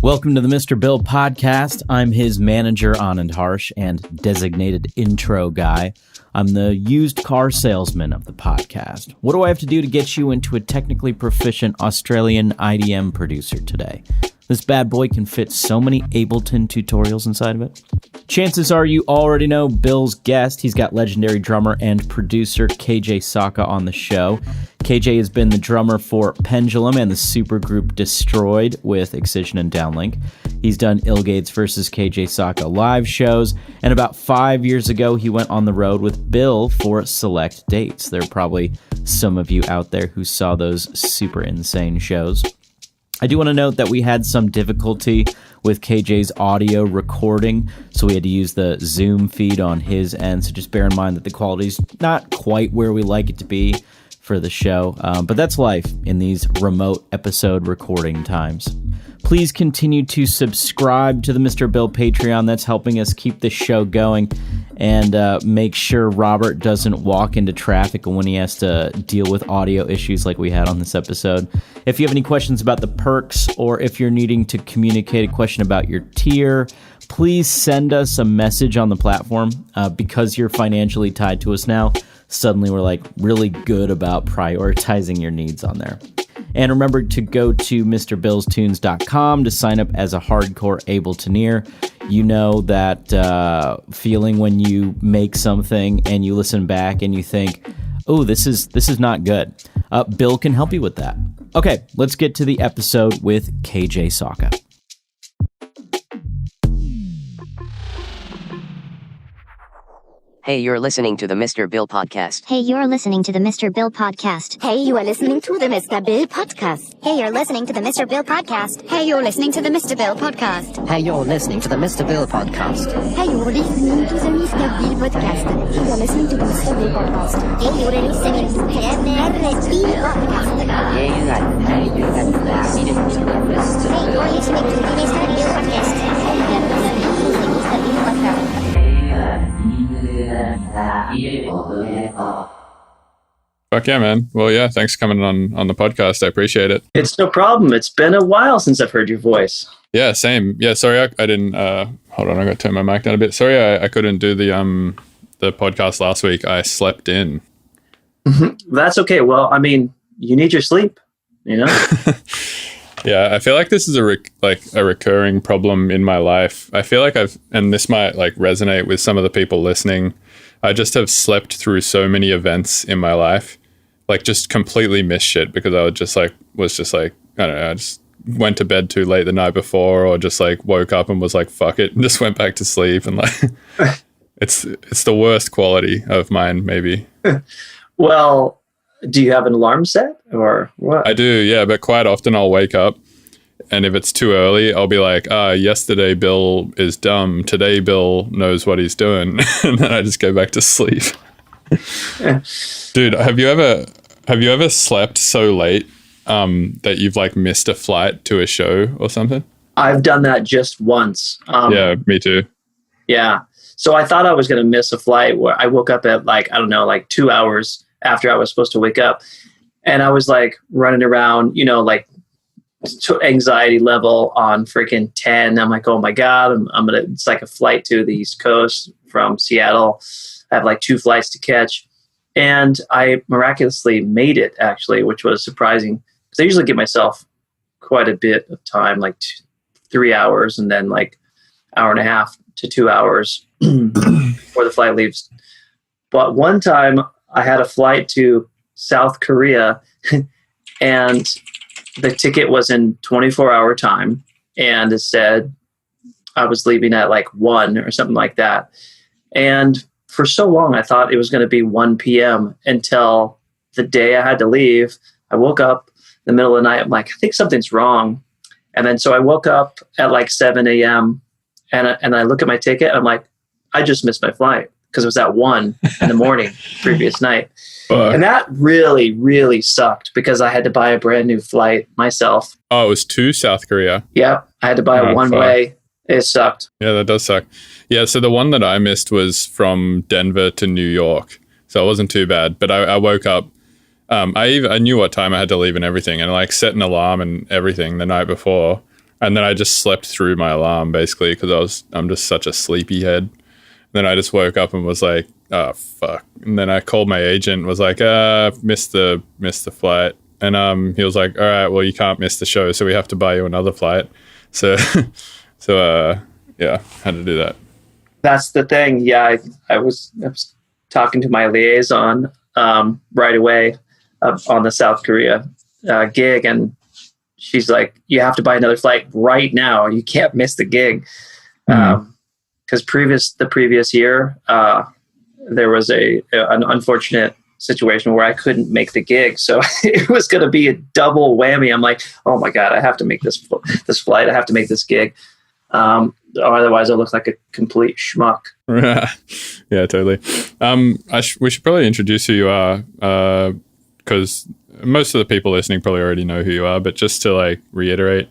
Welcome to the Mr. Bill podcast. I'm his manager, Anand Harsh, and designated intro guy. I'm the used car salesman of the podcast. What do I have to do to get you into a technically proficient Australian IDM producer today? This bad boy can fit so many Ableton tutorials inside of it. Chances are you already know Bill's guest. He's got legendary drummer and producer KJ Sawka on the show. KJ has been the drummer for Pendulum and the supergroup Destroid with Excision and Downlink. He's done Ilgates vs. KJ Sawka live shows, and about 5 years ago, he went on the road with Bill for select dates. There are probably some of you out there who saw those super insane shows. I do want to note that we had some difficulty with KJ's audio recording, so we had to use the Zoom feed on his end, so just bear in mind that the quality's not quite where we like it to be for the show, but that's life in these remote episode recording times. Please continue to subscribe to the Mr. Bill Patreon. That's helping us keep this show going, and make sure Robert doesn't walk into traffic when he has to deal with audio issues like we had on this episode. If you have any questions about the perks, or if you're needing to communicate a question about your tier, please send us a message on the platform. Because you're financially tied to us now, suddenly we're like really good about prioritizing your needs on there. And remember to go to MrBillsTunes.com to sign up as a hardcore Abletoneer. You know that feeling when you make something and you listen back and you think, oh, this is not good. Bill can help you with that. Okay, let's get to the episode with KJ Sawka. Hey, you're listening to the Mr. Bill podcast. Hey, you're listening to the Mr. Bill podcast. Hey, you are listening to the Mr. Bill podcast. Hey, you're listening to the Mr. Bill podcast. Hey, you're listening to the Mr. Bill podcast. Hey, you're listening to the Mr. Bill podcast. Hey, you're listening to the Mr. Bill podcast. Hey, you're listening to the Mr. Bill podcast. Hey, you're listening to the Mr. Bill podcast. Hey, you got listening to the Mr. Hey, you're listening to the Mr. Bill podcast. Hey, you're listening to the Mr. Bill podcast. Fuck yeah, man. Well, yeah, thanks for coming on the podcast. I appreciate it. It's no problem. It's been a while since I've heard your voice. Yeah, same. Yeah, sorry I didn't hold on, I got to turn my mic down a bit. Sorry I couldn't do the podcast last week. I slept in. That's okay. Well, I mean, you need your sleep, you know? Yeah, I feel like this is a recurring problem in my life. I feel like and this might like resonate with some of the people listening. I just have slept through so many events in my life, like just completely missed shit because I was just like, I don't know, I just went to bed too late the night before, or just like woke up and was like, fuck it, and just went back to sleep. And like, it's the worst quality of mine, maybe. Well, do you have an alarm set or what? I do, yeah, but quite often I'll wake up, and if it's too early, I'll be like, yesterday Bill is dumb. Today Bill knows what he's doing. And then I just go back to sleep. Dude, have you ever slept so late that you've like missed a flight to a show or something? I've done that just once. Yeah, me too. Yeah. So I thought I was going to miss a flight where I woke up at like 2 hours after I was supposed to wake up. And I was like running around, like anxiety level on freaking 10. I'm like, oh my God, it's like a flight to the East Coast from Seattle. I have like 2 flights to catch. And I miraculously made it actually, which was surprising because I usually give myself quite a bit of time, like 3 hours and then like hour and a half to 2 hours before the flight leaves. But one time I had a flight to South Korea and the ticket was in 24-hour time, and it said I was leaving at like 1 or something like that. And for so long, I thought it was going to be 1 p.m. until the day I had to leave. I woke up in the middle of the night. I'm like, I think something's wrong. And then so I woke up at like 7 a.m. and I look at my ticket. And I'm like, I just missed my flight because it was at 1 in the morning previous night. And that really, really sucked because I had to buy a brand new flight myself. Oh, it was to South Korea? Yep. I had to buy a one-way. It sucked. Yeah, that does suck. Yeah, so the one that I missed was from Denver to New York. So it wasn't too bad. But I woke up I knew what time I had to leave and everything, and like set an alarm and everything the night before, and then I just slept through my alarm basically because I'm just such a sleepyhead. Then I just woke up and was like, oh fuck. And then I called my agent, was like, missed the flight. And he was like, all right, well, you can't miss the show, so we have to buy you another flight. So yeah, had to do that. That's the thing. Yeah, I was talking to my liaison right away on the South Korea gig, and she's like, you have to buy another flight right now. You can't miss the gig. Because the previous year, there was an unfortunate situation where I couldn't make the gig, so it was going to be a double whammy. I'm like, oh my god, I have to make this flight. I have to make this gig. Otherwise, I'll look like a complete schmuck. Yeah, totally. We should probably introduce who you are, because most of the people listening probably already know who you are. But just to like reiterate,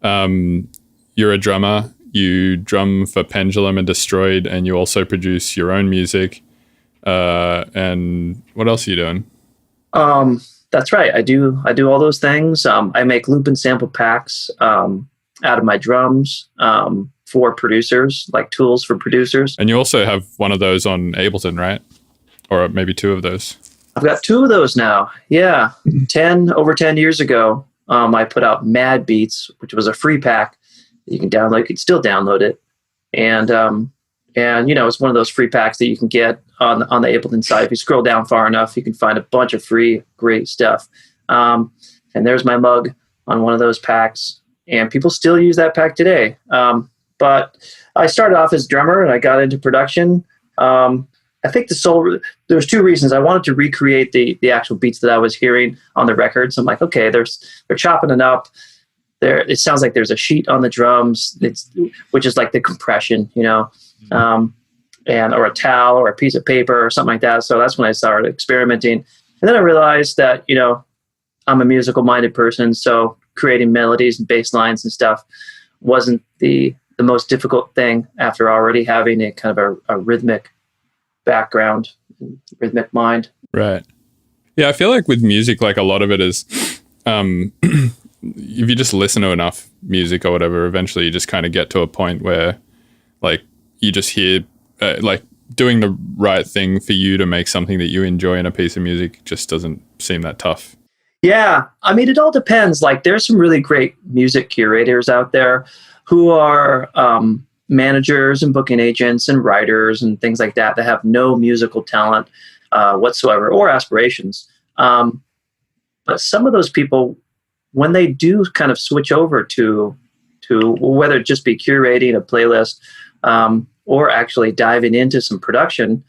you're a drummer. You drum for Pendulum and Destroid, and you also produce your own music. And what else are you doing? That's right. I do all those things. I make loop and sample packs out of my drums for producers, like tools for producers. And you also have one of those on Ableton, right? Or maybe two of those. I've got two of those now. Yeah. Over 10 years ago, I put out Mad Beats, which was a free pack that you can download. You can still download it. And it's one of those free packs that you can get on the Ableton side. If you scroll down far enough, you can find a bunch of free, great stuff. And there's my mug on one of those packs. And people still use that pack today. But I started off as drummer and I got into production. I think there's two reasons. I wanted to recreate the actual beats that I was hearing on the records. I'm like, okay, they're chopping it up. It sounds like there's a sheet on the drums, which is like the compression, or a towel or a piece of paper or something like that. So that's when I started experimenting. And then I realized that, I'm a musical minded person. So creating melodies and bass lines and stuff wasn't the most difficult thing after already having a kind of a rhythmic background, rhythmic mind. Right. Yeah, I feel like with music, like a lot of it is, if you just listen to enough music or whatever, eventually you just kind of get to a point where like you just hear like doing the right thing for you to make something that you enjoy in a piece of music just doesn't seem that tough. Yeah. I mean, it all depends. Like there's some really great music curators out there who are managers and booking agents and writers and things like that have no musical talent whatsoever or aspirations. But some of those people, when they do kind of switch over to whether it just be curating a playlist or actually diving into some production,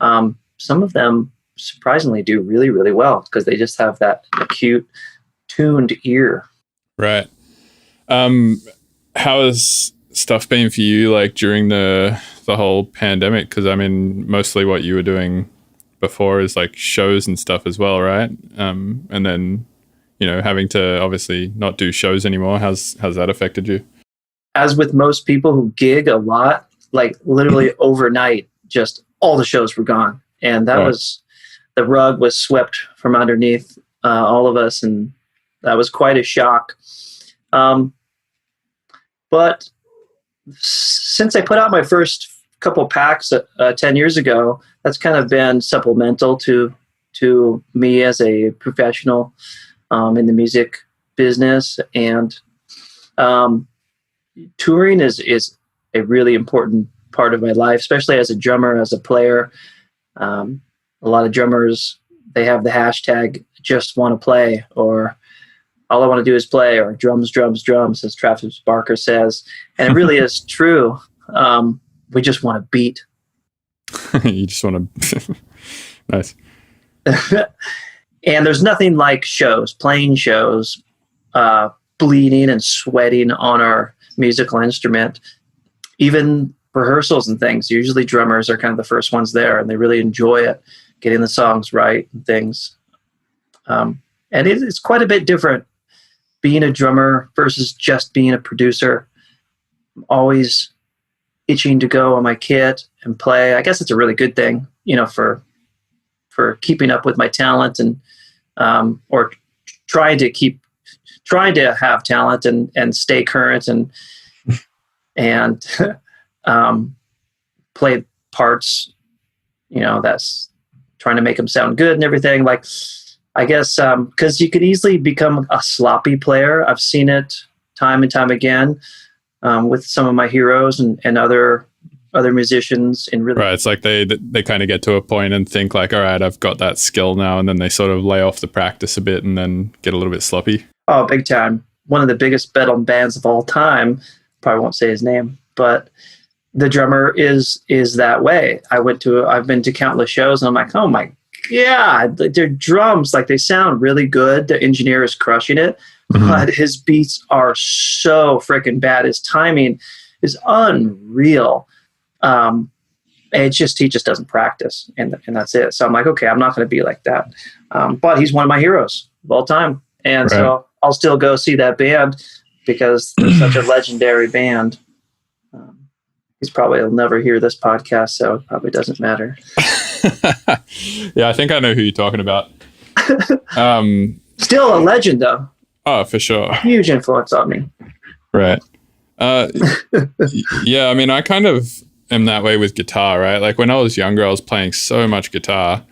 some of them surprisingly do really, really well because they just have that acute, tuned ear. Right. How has stuff been for you like during the whole pandemic? Because I mean, mostly what you were doing before is like shows and stuff as well, right? And then having to obviously not do shows anymore. How's that affected you? As with most people who gig a lot, like literally overnight, just all the shows were gone. And that was, the rug was swept from underneath all of us. And that was quite a shock. But since I put out my first couple packs 10 years ago, that's kind of been supplemental to me as a professional in the music business. And touring is a really important part of my life, especially as a drummer, as a player. A lot of drummers, they have the hashtag just want to play, or all I want to do is play, or drums, drums, drums, as Travis Barker says. And it really is true. We just want to beat. You just want to... Nice. And there's nothing like shows, playing shows, bleeding and sweating on our musical instrument. Even rehearsals and things, usually drummers are kind of the first ones there, and they really enjoy it, getting the songs right and things. And it's quite a bit different being a drummer versus just being a producer. I'm always itching to go on my kit and play. I guess it's a really good thing, for keeping up with my talent and or trying to have talent and stay current and play parts, that's trying to make them sound good and everything. Like, I guess, because you could easily become a sloppy player. I've seen it time and time again with some of my heroes and other musicians in really. Right. It's like they kind of get to a point and think like, all right, I've got that skill now. And then they sort of lay off the practice a bit and then get a little bit sloppy. Oh, big time. One of the biggest metal bands of all time. Probably won't say his name, but the drummer is that way. I've been to countless shows and I'm like, oh my God, their drums, like they sound really good. The engineer is crushing it, but his beats are so freaking bad. His timing is unreal. He just doesn't practice and that's it. So I'm like, okay, I'm not going to be like that. But he's one of my heroes of all time. And so I'll still go see that band because they're such a legendary band. He'll never hear this podcast, so it probably doesn't matter. Yeah, I think I know who you're talking about. Still a legend, though. Oh, for sure. Huge influence on me. Right. Yeah, I mean, I kind of am that way with guitar, right? Like when I was younger, I was playing so much guitar.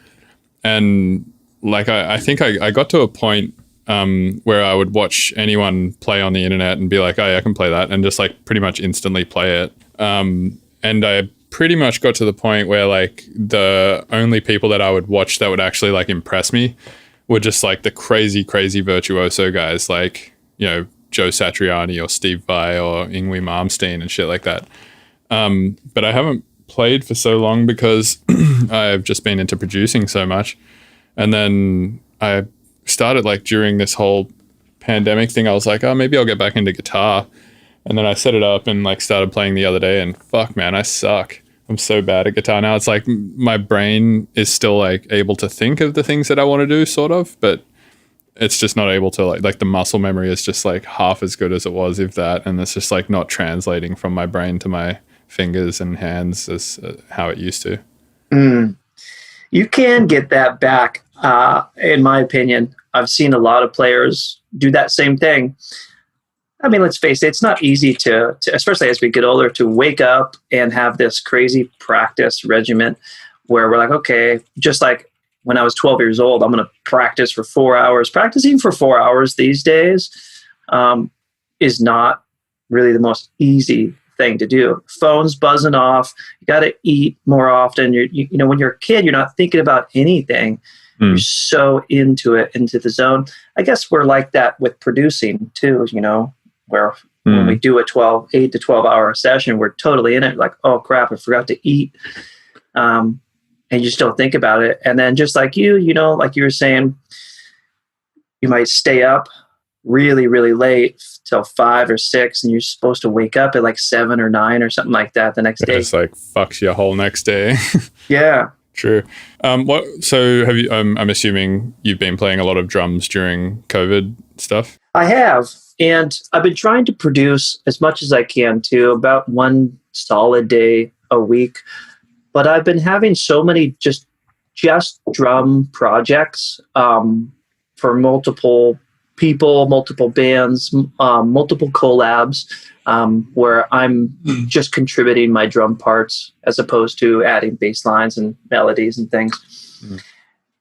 And like I think I got to a point where I would watch anyone play on the internet and be like, oh, yeah, I can play that, and just like pretty much instantly play it. And I pretty much got to the point where like the only people that I would watch that would actually like impress me were just like the crazy virtuoso guys like, Joe Satriani or Steve Vai or Yngwie Malmsteen and shit like that. But I haven't played for so long because I've just been into producing so much. And then I started like during this whole pandemic thing, I was like, oh, maybe I'll get back into guitar. And then I set it up and like started playing the other day and fuck, man, I suck. I'm so bad at guitar now. It's like my brain is still like able to think of the things that I want to do sort of, but it's just not able to like the muscle memory is just like half as good as it was, if that. And it's just like not translating from my brain to my fingers and hands as how it used to. You can get that back. In my opinion, I've seen a lot of players do that same thing. I mean, let's face it, it's not easy to, especially as we get older, to wake up and have this crazy practice regimen where we're like, okay, just like when I was 12 years old, I'm going to practice for 4 hours. Practicing for 4 hours these days is not really the most easy thing to do. Phone's buzzing off. You got to eat more often. When you're a kid, you're not thinking about anything. You're so into it, into the zone. I guess we're like that with producing too, where when we do a 8 to 12 hour session, we're totally in it. Like, oh crap, I forgot to eat. And you just don't think about it. And then just like like you were saying, you might stay up really, really late till 5 or 6, and you're supposed to wake up at like 7 or 9 or something like that the next day. It's like fucks your whole next day. Yeah. True. So have you, I'm assuming you've been playing a lot of drums during COVID stuff? I have. And I've been trying to produce as much as I can too, about 1 solid day a week. But I've been having so many just drum projects for multiple people, multiple bands, multiple collabs, where I'm just contributing my drum parts as opposed to adding bass lines and melodies and things.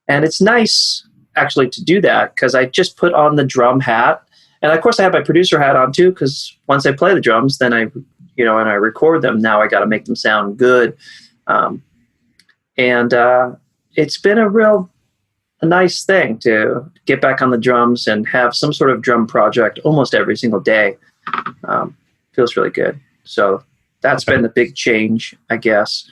And it's nice actually to do that because I just put on the drum hat. And of course I have my producer hat on too, because once I play the drums, then I record them. Now I got to make them sound good. It's been a nice thing to get back on the drums and have some sort of drum project almost every single day. Feels really good. So that's been the big change, I guess,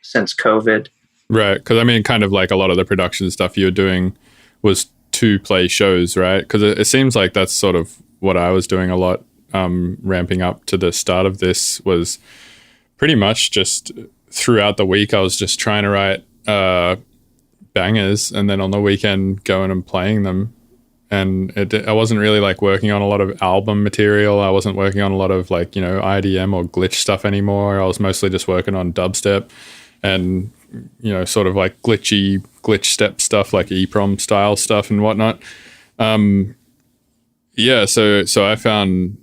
since COVID. Right. Because I mean, kind of like a lot of the production stuff you're doing was to play shows, right? Because it seems like that's sort of what I was doing a lot, ramping up to the start of this was pretty much just throughout the week. I was just trying to write bangers and then on the weekend going and playing them. And I wasn't really like working on a lot of album material. I wasn't working on a lot of like, IDM or glitch stuff anymore. I was mostly just working on dubstep and sort of like glitch step stuff, like EEPROM style stuff and whatnot. So I found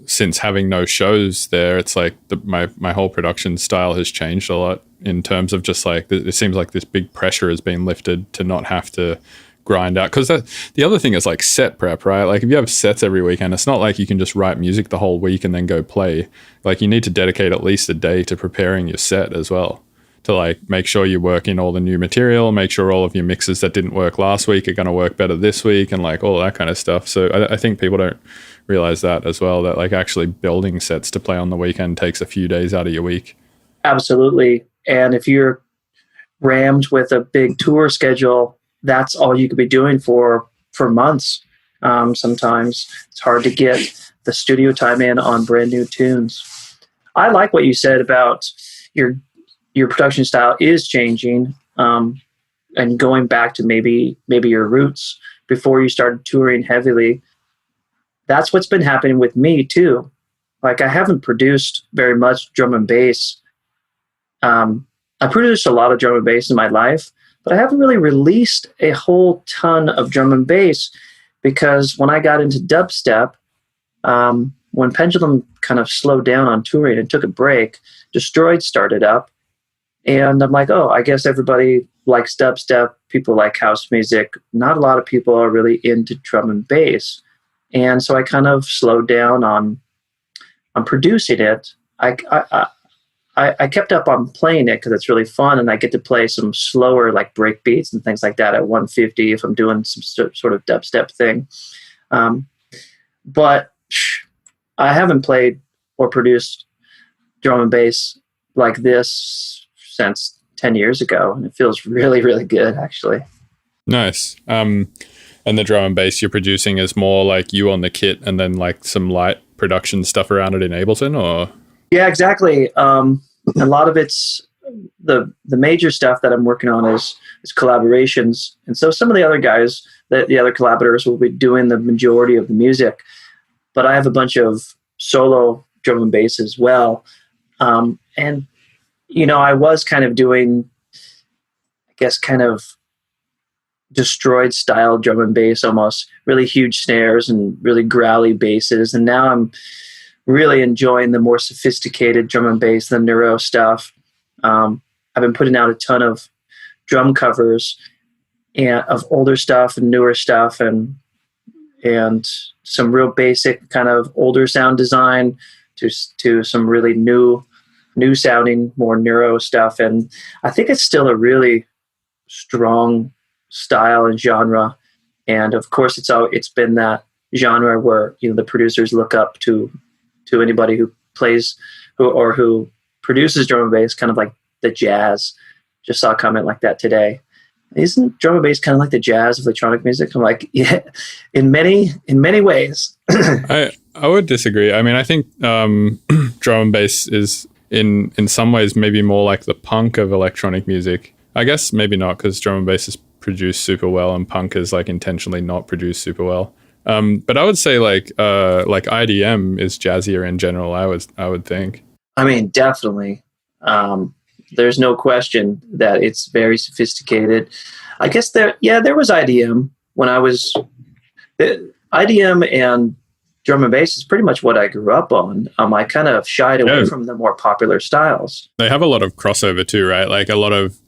since having no shows there, it's like my whole production style has changed a lot in terms of just like it seems like this big pressure has been lifted to not have to grind out. Because the other thing is like set prep, right? Like if you have sets every weekend, it's not like you can just write music the whole week and then go play. Like you need to dedicate at least a day to preparing your set as well, to like make sure you work in all the new material, make sure all of your mixes that didn't work last week are going to work better this week, and like all that kind of stuff. So I think people don't realize that as well, that like actually building sets to play on the weekend takes a few days out of your week. Absolutely. And if you're rammed with a big tour schedule, that's all you could be doing for months. Sometimes it's hard to get the studio time in on brand new tunes. I like what you said about your production style is changing, and going back to maybe your roots before you started touring heavily. That's what's been happening with me too. Like I haven't produced very much drum and bass. I produced a lot of drum and bass in my life, but I haven't really released a whole ton of drum and bass because when I got into dubstep, when Pendulum kind of slowed down on touring and took a break, Destroid started up. And I'm like, oh, I guess everybody likes dubstep. People like house music. Not a lot of people are really into drum and bass. And so I kind of slowed down on producing it. I kept up on playing it because it's really fun, and I get to play some slower like break beats and things like that at 150 if I'm doing some sort of dubstep thing. But I haven't played or produced drum and bass like this since 10 years ago, and it feels really, really good, actually. Nice. And the drum and bass you're producing is more like you on the kit and then like some light production stuff around it in Ableton, or? Yeah, exactly. A lot of it's the major stuff that I'm working on is collaborations. And so some of the other guys, the other collaborators will be doing the majority of the music, but I have a bunch of solo drum and bass as well. And, I was kind of doing, I guess, kind of Destroyed style drum and bass, almost really huge snares and really growly basses. And now I'm really enjoying the more sophisticated drum and bass, the neuro stuff. I've been putting out a ton of drum covers and of older stuff and newer stuff, and some real basic kind of older sound design to some really new sounding, more neuro stuff. And I think it's still a really strong style and genre. And of course it's been that genre where, the producers look up to anybody who plays who produces drum and bass, kind of like the jazz. Just saw a comment like that today. Isn't drum and bass kind of like the jazz of electronic music? I'm like, yeah, in many ways. I would disagree. I mean, I think drum and bass is in some ways maybe more like the punk of electronic music. I guess maybe not, because drum and bass is produced super well and punk is like intentionally not produced super well. But I would say like IDM is jazzier in general, I would think. I mean, definitely. There's no question that it's very sophisticated. I guess there was IDM when I was IDM, and drum and bass is pretty much what I grew up on. I kind of shied away from the more popular styles. They have a lot of crossover too, right? Like a lot of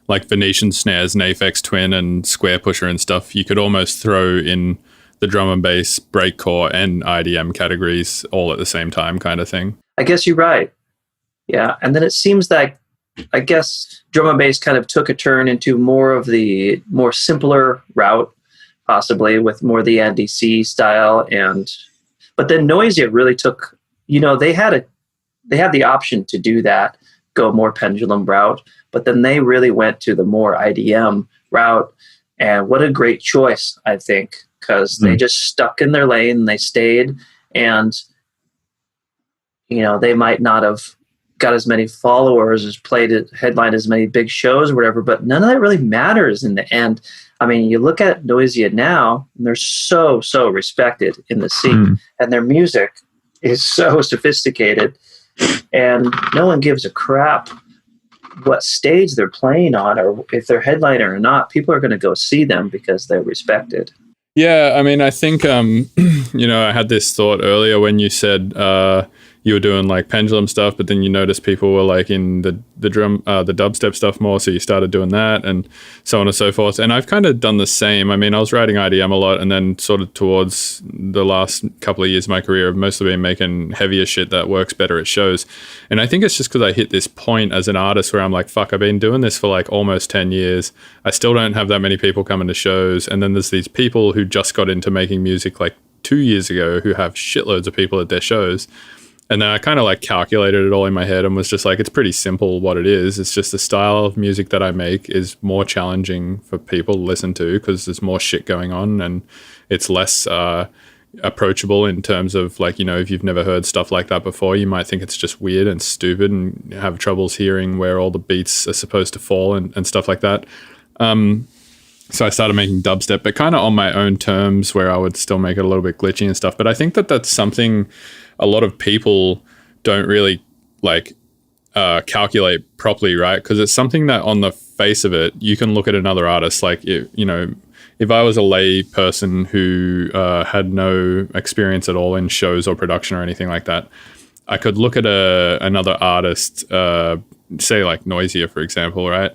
like Venetian snares and Aphex Twin and Square Pusher and stuff. You could almost throw in the drum and bass, breakcore, and IDM categories all at the same time, kind of thing. I guess you're right. Yeah, and then it seems like, I guess, drum and bass kind of took a turn into more of the more simpler route, possibly with more the NDC style, but then Noisia really took. They had the option to do that, go more pendulum route, but then they really went to the more IDM route, and what a great choice, I think, because they just stuck in their lane, they stayed, and they might not have got as many followers, as headlined as many big shows or whatever, but none of that really matters in the end. I mean, you look at Noisia now, and they're so respected in the scene, and their music is so sophisticated, and no one gives a crap what stage they're playing on, or if they're headliner or not, people are going to go see them because they're respected. Yeah, I mean, I think, I had this thought earlier when you said you were doing like Pendulum stuff, but then you noticed people were like in the dubstep stuff more, so you started doing that and so on and so forth. And I've kind of done the same. I mean, I was writing IDM a lot, and then sort of towards the last couple of years of my career, I've mostly been making heavier shit that works better at shows. And I think it's just because I hit this point as an artist where I'm like, fuck, I've been doing this for like almost 10 years. I still don't have that many people coming to shows. And then there's these people who just got into making music like 2 years ago who have shitloads of people at their shows. And then I kind of like calculated it all in my head and was just like, it's pretty simple what it is. It's just the style of music that I make is more challenging for people to listen to because there's more shit going on, and it's less approachable in terms of like, if you've never heard stuff like that before, you might think it's just weird and stupid and have troubles hearing where all the beats are supposed to fall and stuff like that. So I started making dubstep, but kind of on my own terms where I would still make it a little bit glitchy and stuff. But I think that that's something a lot of people don't really like calculate properly, right? Because it's something that on the face of it, you can look at another artist. Like, if I was a lay person who had no experience at all in shows or production or anything like that, I could look at another artist, say like Noisier, for example, right?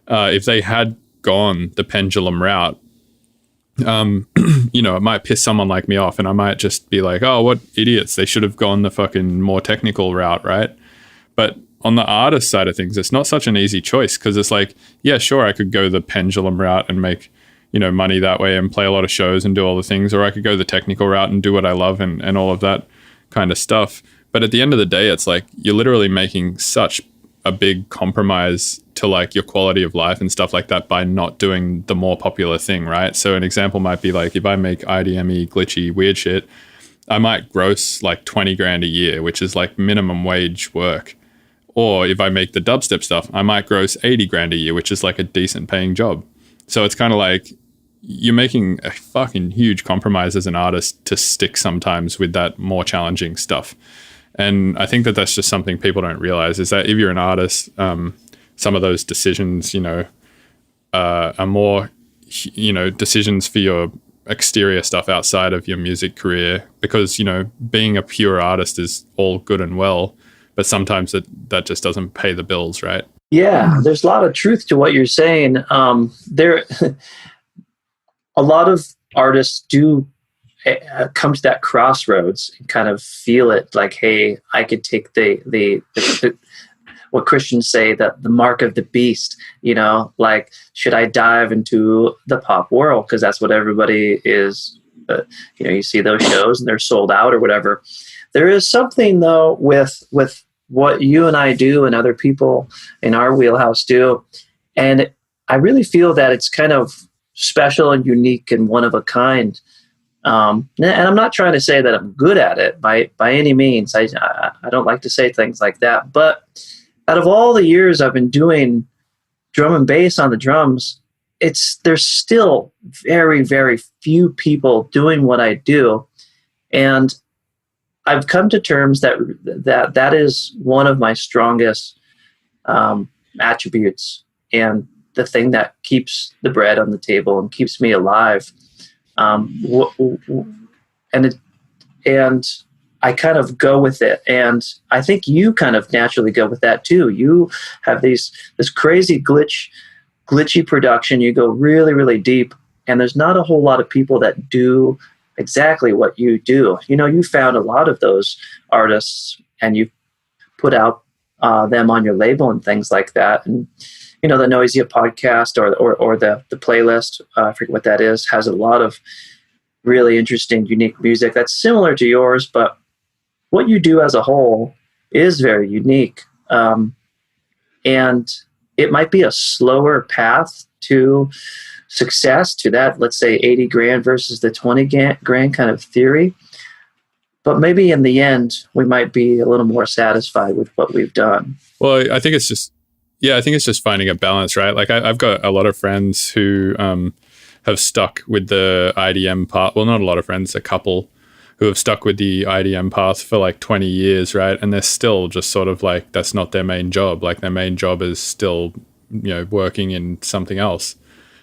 If they had gone the Pendulum route, it might piss someone like me off, and I might just be like, oh, what idiots, they should have gone the fucking more technical route, right? But on the artist side of things, it's not such an easy choice, because it's like, yeah, sure, I could go the Pendulum route and make money that way and play a lot of shows and do all the things, or I could go the technical route and do what I love and all of that kind of stuff. But at the end of the day, it's like you're literally making such a big compromise to like your quality of life and stuff like that by not doing the more popular thing, right? So an example might be like, if I make IDM-y, glitchy, weird shit, I might gross like 20 grand a year, which is like minimum wage work. Or if I make the dubstep stuff, I might gross 80 grand a year, which is like a decent paying job. So it's kind of like you're making a fucking huge compromise as an artist to stick sometimes with that more challenging stuff. And I think that that's just something people don't realize, is that if you're an artist, some of those decisions, are more, decisions for your exterior stuff outside of your music career, because, being a pure artist is all good and well, but sometimes that just doesn't pay the bills, right? Yeah, there's a lot of truth to what you're saying. There, a lot of artists do come to that crossroads and kind of feel it like, hey, I could take the what Christians say, that the mark of the beast, like, should I dive into the pop world? Because that's what everybody is, you see those shows and they're sold out or whatever. There is something though with what you and I do and other people in our wheelhouse do. And I really feel that it's kind of special and unique and one of a kind. And I'm not trying to say that I'm good at it by any means. I don't like to say things like that. But out of all the years I've been doing drum and bass on the drums, there's still very, very few people doing what I do. And I've come to terms that is one of my strongest attributes, and the thing that keeps the bread on the table and keeps me alive. And I kind of go with it, and I think you kind of naturally go with that too. You have this crazy glitchy production. You go really, really deep, and there's not a whole lot of people that do exactly what you do. You found a lot of those artists, and you put out them on your label and things like that. And the Noisia podcast or the playlist, I forget what that is, has a lot of really interesting, unique music that's similar to yours, but what you do as a whole is very unique. And it might be a slower path to success, to that, let's say 80 grand versus the 20 grand kind of theory. But maybe in the end, we might be a little more satisfied with what we've done. Well, I think it's just finding a balance, right? Like I've got a lot of friends who have stuck with the IDM part. Well, not a lot of friends, a couple who have stuck with the IDM path for like 20 years, right? And they're still just sort of like, that's not their main job. Like their main job is still, working in something else.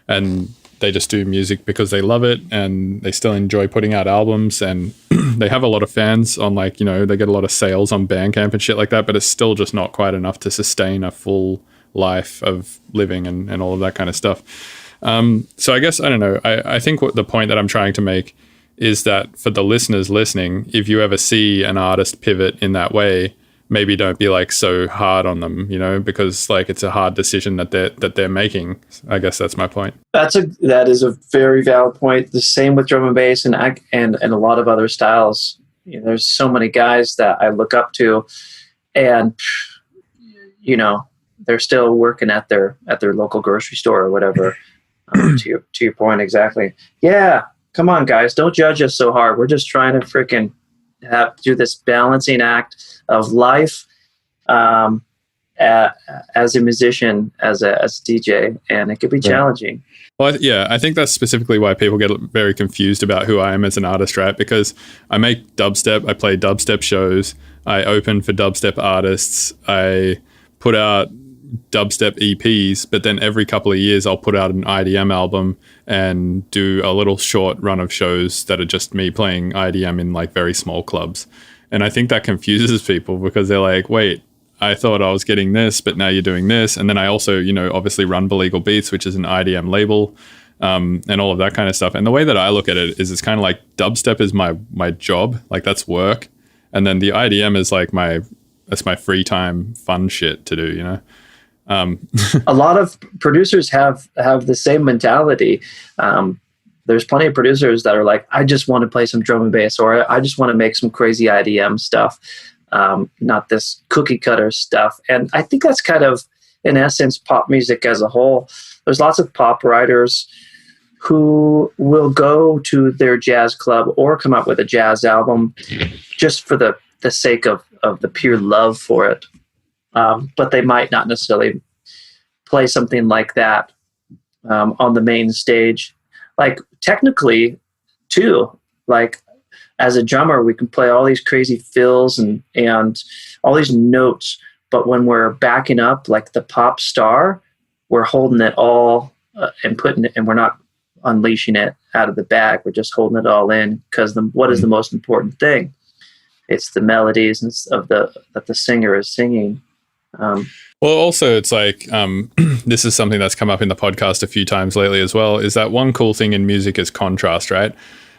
And they just do music because they love it, and they still enjoy putting out albums, and they have a lot of fans on like, they get a lot of sales on Bandcamp and shit like that, but it's still just not quite enough to sustain a full life of living and all of that kind of stuff. So I guess, I don't know, I think what the point that I'm trying to make is that for the listeners listening, if you ever see an artist pivot in that way, maybe don't be like so hard on them, because like it's a hard decision that they're making. I guess that's my point. That is a very valid point. The same with drum and bass and a lot of other styles. There's so many guys that I look up to, and they're still working at their local grocery store or whatever. To your point, exactly. Yeah, come on, guys, don't judge us so hard. We're just trying to freaking do this balancing act of life as a musician, as a DJ, and it could be challenging. Well, yeah, I think that's specifically why people get very confused about who I am as an artist, right? Because I make dubstep, I play dubstep shows, I open for dubstep artists, I put out dubstep EPs, but then every couple of years I'll put out an IDM album and do a little short run of shows that are just me playing IDM in like very small clubs. And I think that confuses people because they're like, wait, I thought I was getting this, but now you're doing this. And then I also, obviously run Belegal Beats, which is an IDM label, and all of that kind of stuff. And the way that I look at it is it's kind of like dubstep is my job, like that's work. And then the IDM is like that's my free time fun shit to do, A lot of producers have the same mentality. There's plenty of producers that are like, I just want to play some drum and bass, or I just want to make some crazy IDM stuff, not this cookie cutter stuff. And I think that's kind of, in essence, pop music as a whole. There's lots of pop writers who will go to their jazz club or come up with a jazz album just for the sake of the pure love for it. But they might not necessarily play something like that on the main stage. Like technically, too, like as a drummer, we can play all these crazy fills and all these notes. But when we're backing up like the pop star, we're holding it all and putting it, and we're not unleashing it out of the bag. We're just holding it all in because what is the most important thing? It's the melodies that the singer is singing. Well, also, it's like this is something that's come up in the podcast a few times lately as well, is that one cool thing in music is contrast, right?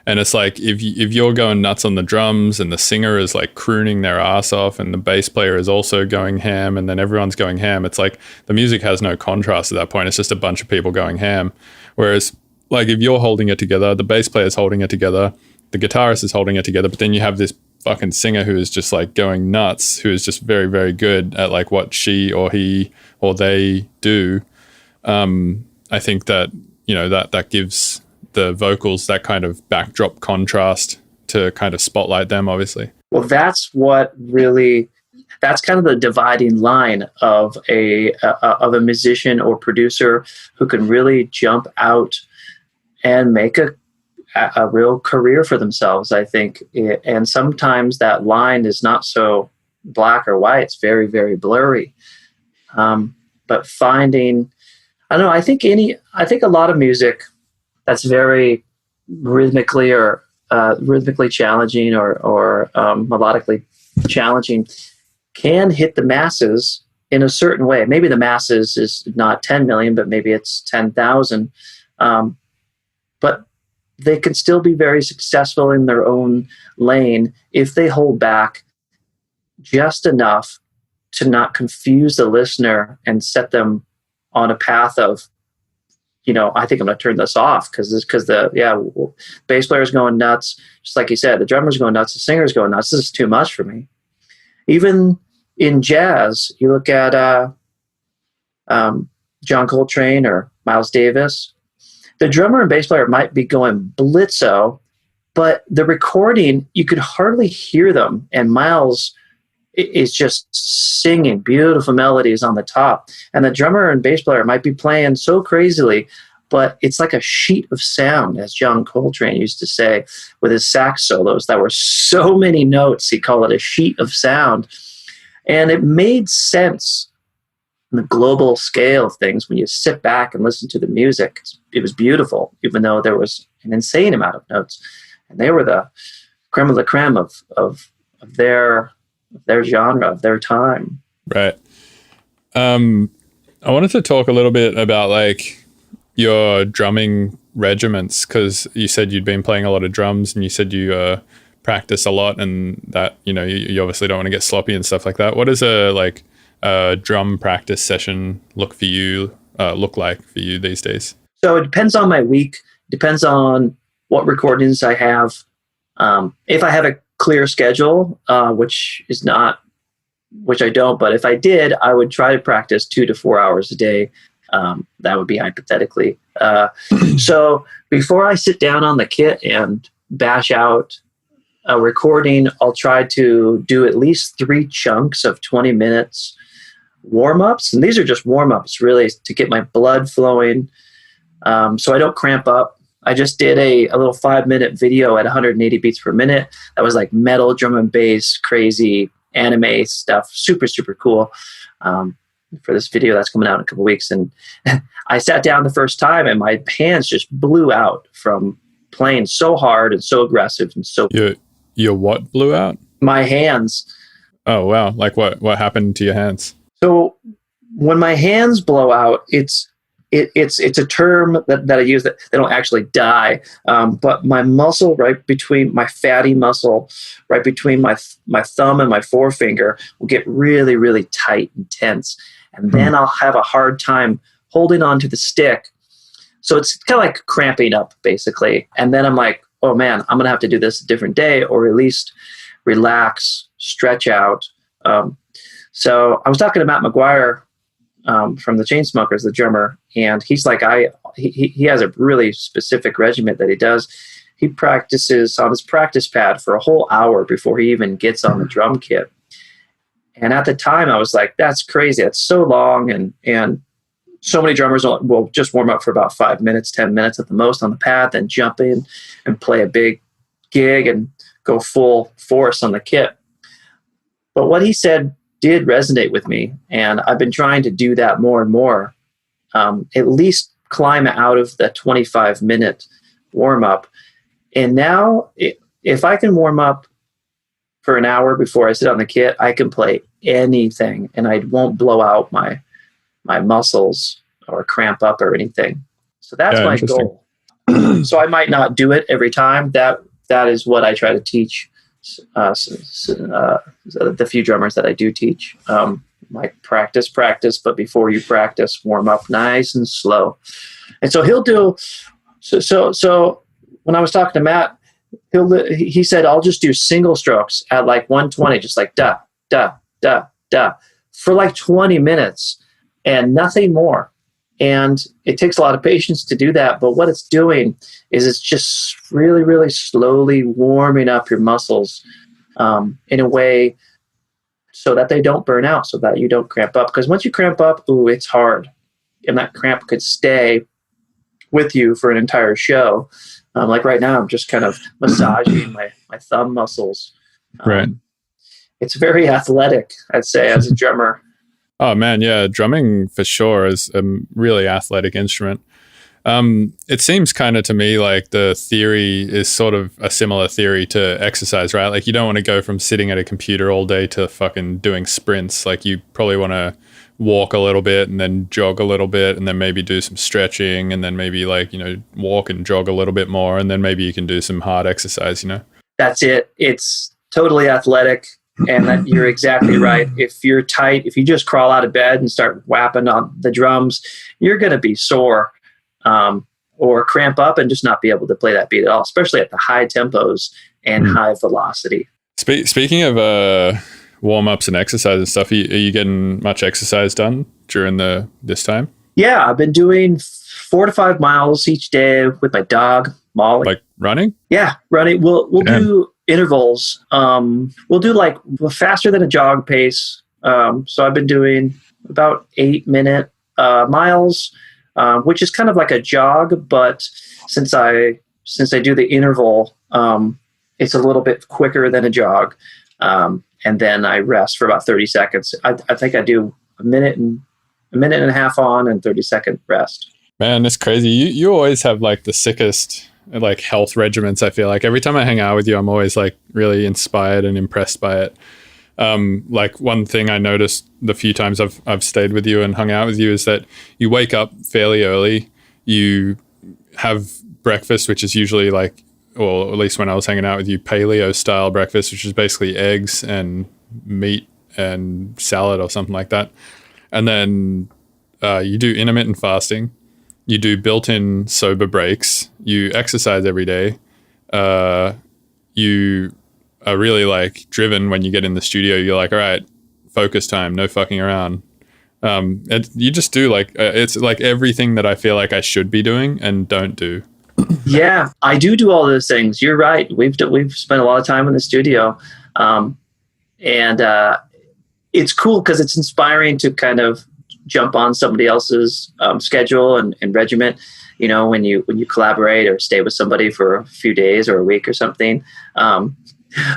And it's like if you're going nuts on the drums and the singer is like crooning their ass off and the bass player is also going ham and then everyone's going ham, it's like the music has no contrast at that point. It's just a bunch of people going ham. Whereas like if you're holding it together, the bass player is holding it together, the guitarist is holding it together, but then you have this fucking singer who is just like going nuts, who is just very, very good at like what she or he or they do. I think that, that gives the vocals that kind of backdrop contrast to kind of spotlight them, obviously. Well, that's kind of the dividing line of a musician or producer who can really jump out and make a real career for themselves, I think. And sometimes that line is not so black or white. It's very, very blurry. But finding, I don't know, I think a lot of music that's very rhythmically challenging or melodically challenging can hit the masses in a certain way. Maybe the masses is not 10 million, but maybe it's 10,000. But they can still be very successful in their own lane if they hold back just enough to not confuse the listener and set them on a path of, I think I'm going to turn this off because the bass player's going nuts. Just like you said, the drummer's going nuts, the singer's going nuts. This is too much for me. Even in jazz, you look at John Coltrane or Miles Davis. The drummer and bass player might be going blitzo, but the recording, you could hardly hear them. And Miles is just singing beautiful melodies on the top. And the drummer and bass player might be playing so crazily, but it's like a sheet of sound, as John Coltrane used to say with his sax solos that were so many notes. He called it a sheet of sound. And it made sense on the global scale of things when you sit back and listen to the music. It was beautiful, even though there was an insane amount of notes. And they were the creme of the creme of their genre, of their time. Right. I wanted to talk a little bit about like your drumming regiments, because you said you'd been playing a lot of drums and you said you practice a lot, and that, you know, you obviously don't want to get sloppy and stuff like that. What does a drum practice session look like for you these days? So it depends on my week, depends on what recordings I have. If I have a clear schedule, which I don't, but if I did, I would try to practice 2 to 4 hours a day. That would be hypothetically. So before I sit down on the kit and bash out a recording, I'll try to do at least 3 chunks of 20 minutes warm-ups. And these are just warm-ups, really, to get my blood flowing, so I don't cramp up. I just did a little 5-minute video at 180 beats per minute. That was like metal, drum and bass, crazy anime stuff. Super, super cool. For this video that's coming out in a couple weeks. And I sat down the first time and my hands just blew out from playing so hard and so aggressive and so... Your what blew out? My hands. Oh, wow. Like what happened to your hands? So when my hands blow out, it's a term that I use that they don't actually die, but my muscle my fatty muscle right between my thumb and my forefinger will get really, really tight and tense. And then I'll have a hard time holding on to the stick. So it's kind of like cramping up, basically. And then I'm like, oh man, I'm going to have to do this a different day, or at least relax, stretch out. So I was talking to Matt McGuire from the Chainsmokers, the drummer, and he's like, he has a really specific regimen that he does. He practices on his practice pad for a whole hour before he even gets on the drum kit. And at the time, I was like, that's crazy. That's so long. And so many drummers will just warm up for about 5 minutes, 10 minutes at the most on the pad, then jump in and play a big gig and go full force on the kit. But what he said did resonate with me. And I've been trying to do that more and more, at least climb out of the 25-minute warm up. And now if I can warm up for an hour before I sit on the kit, I can play anything and I won't blow out my muscles or cramp up or anything. So that's my goal. So I might not do it every time. That is what I try to teach the few drummers that I do teach. Like practice, but before you practice, warm up nice and slow. And so he'll do. So when I was talking to Matt, he said, I'll just do single strokes at like 120, just like da, da, da, da, for like 20 minutes and nothing more. And it takes a lot of patience to do that. But what it's doing is it's just really, really slowly warming up your muscles in a way so that they don't burn out, so that you don't cramp up. Because once you cramp up, it's hard. And that cramp could stay with you for an entire show. Like right now, I'm just kind of massaging my thumb muscles. Right. It's very athletic, I'd say, as a drummer. Oh man, yeah, drumming for sure is a really athletic instrument. It seems kind of to me like the theory is sort of a similar theory to exercise, right? Like you don't want to go from sitting at a computer all day to fucking doing sprints. Like you probably want to walk a little bit and then jog a little bit and then maybe do some stretching and then maybe walk and jog a little bit more and then maybe you can do some hard exercise, That's it. It's totally athletic. And that you're exactly right. If you're tight, if you just crawl out of bed and start whapping on the drums, you're going to be sore or cramp up and just not be able to play that beat at all, especially at the high tempos and high velocity. Speaking of warm-ups and exercise and stuff, are you getting much exercise done during this time? Yeah, I've been doing 4 to 5 miles each day with my dog, Molly. Like running? Yeah, running. We'll do intervals. We'll do like faster than a jog pace. So I've been doing about 8-minute miles, which is kind of like a jog, but since I do the interval, it's a little bit quicker than a jog. And then I rest for about 30 seconds. I think I do a minute and a half on and 30-second rest. Man, it's crazy. You always have like the sickest like health regimens. I feel like every time I hang out with you, I'm always like really inspired and impressed by it. Like one thing I noticed the few times I've stayed with you and hung out with you is that you wake up fairly early. You have breakfast, which is usually like, or at least when I was hanging out with you, paleo style breakfast, which is basically eggs and meat and salad or something like that. And then you do intermittent fasting. You do built-in sober breaks. You exercise every day. You are really like driven when you get in the studio. You're like, all right, focus time, no fucking around. And you just do like, it's like everything that I feel like I should be doing and don't do. Yeah, I do all those things. You're right. We've spent a lot of time in the studio. And it's cool because it's inspiring to kind of jump on somebody else's schedule and regiment. You know, when you collaborate or stay with somebody for a few days or a week or something.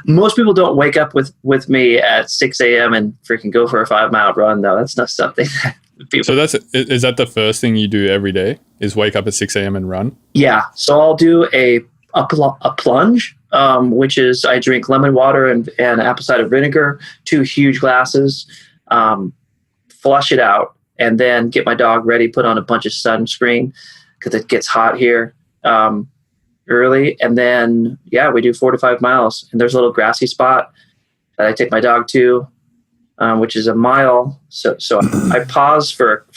Most people don't wake up with me at 6 a.m. and freaking go for a 5-mile run, though. That's not something that people. So is that the first thing you do every day? Is wake up at 6 a.m. and run? Yeah. So I'll do a plunge, which is I drink lemon water and apple cider vinegar, 2 huge glasses, flush it out, and then get my dog ready, put on a bunch of sunscreen because it gets hot here early. And then, we do 4 to 5 miles. And there's a little grassy spot that I take my dog to, which is a mile. So I pause for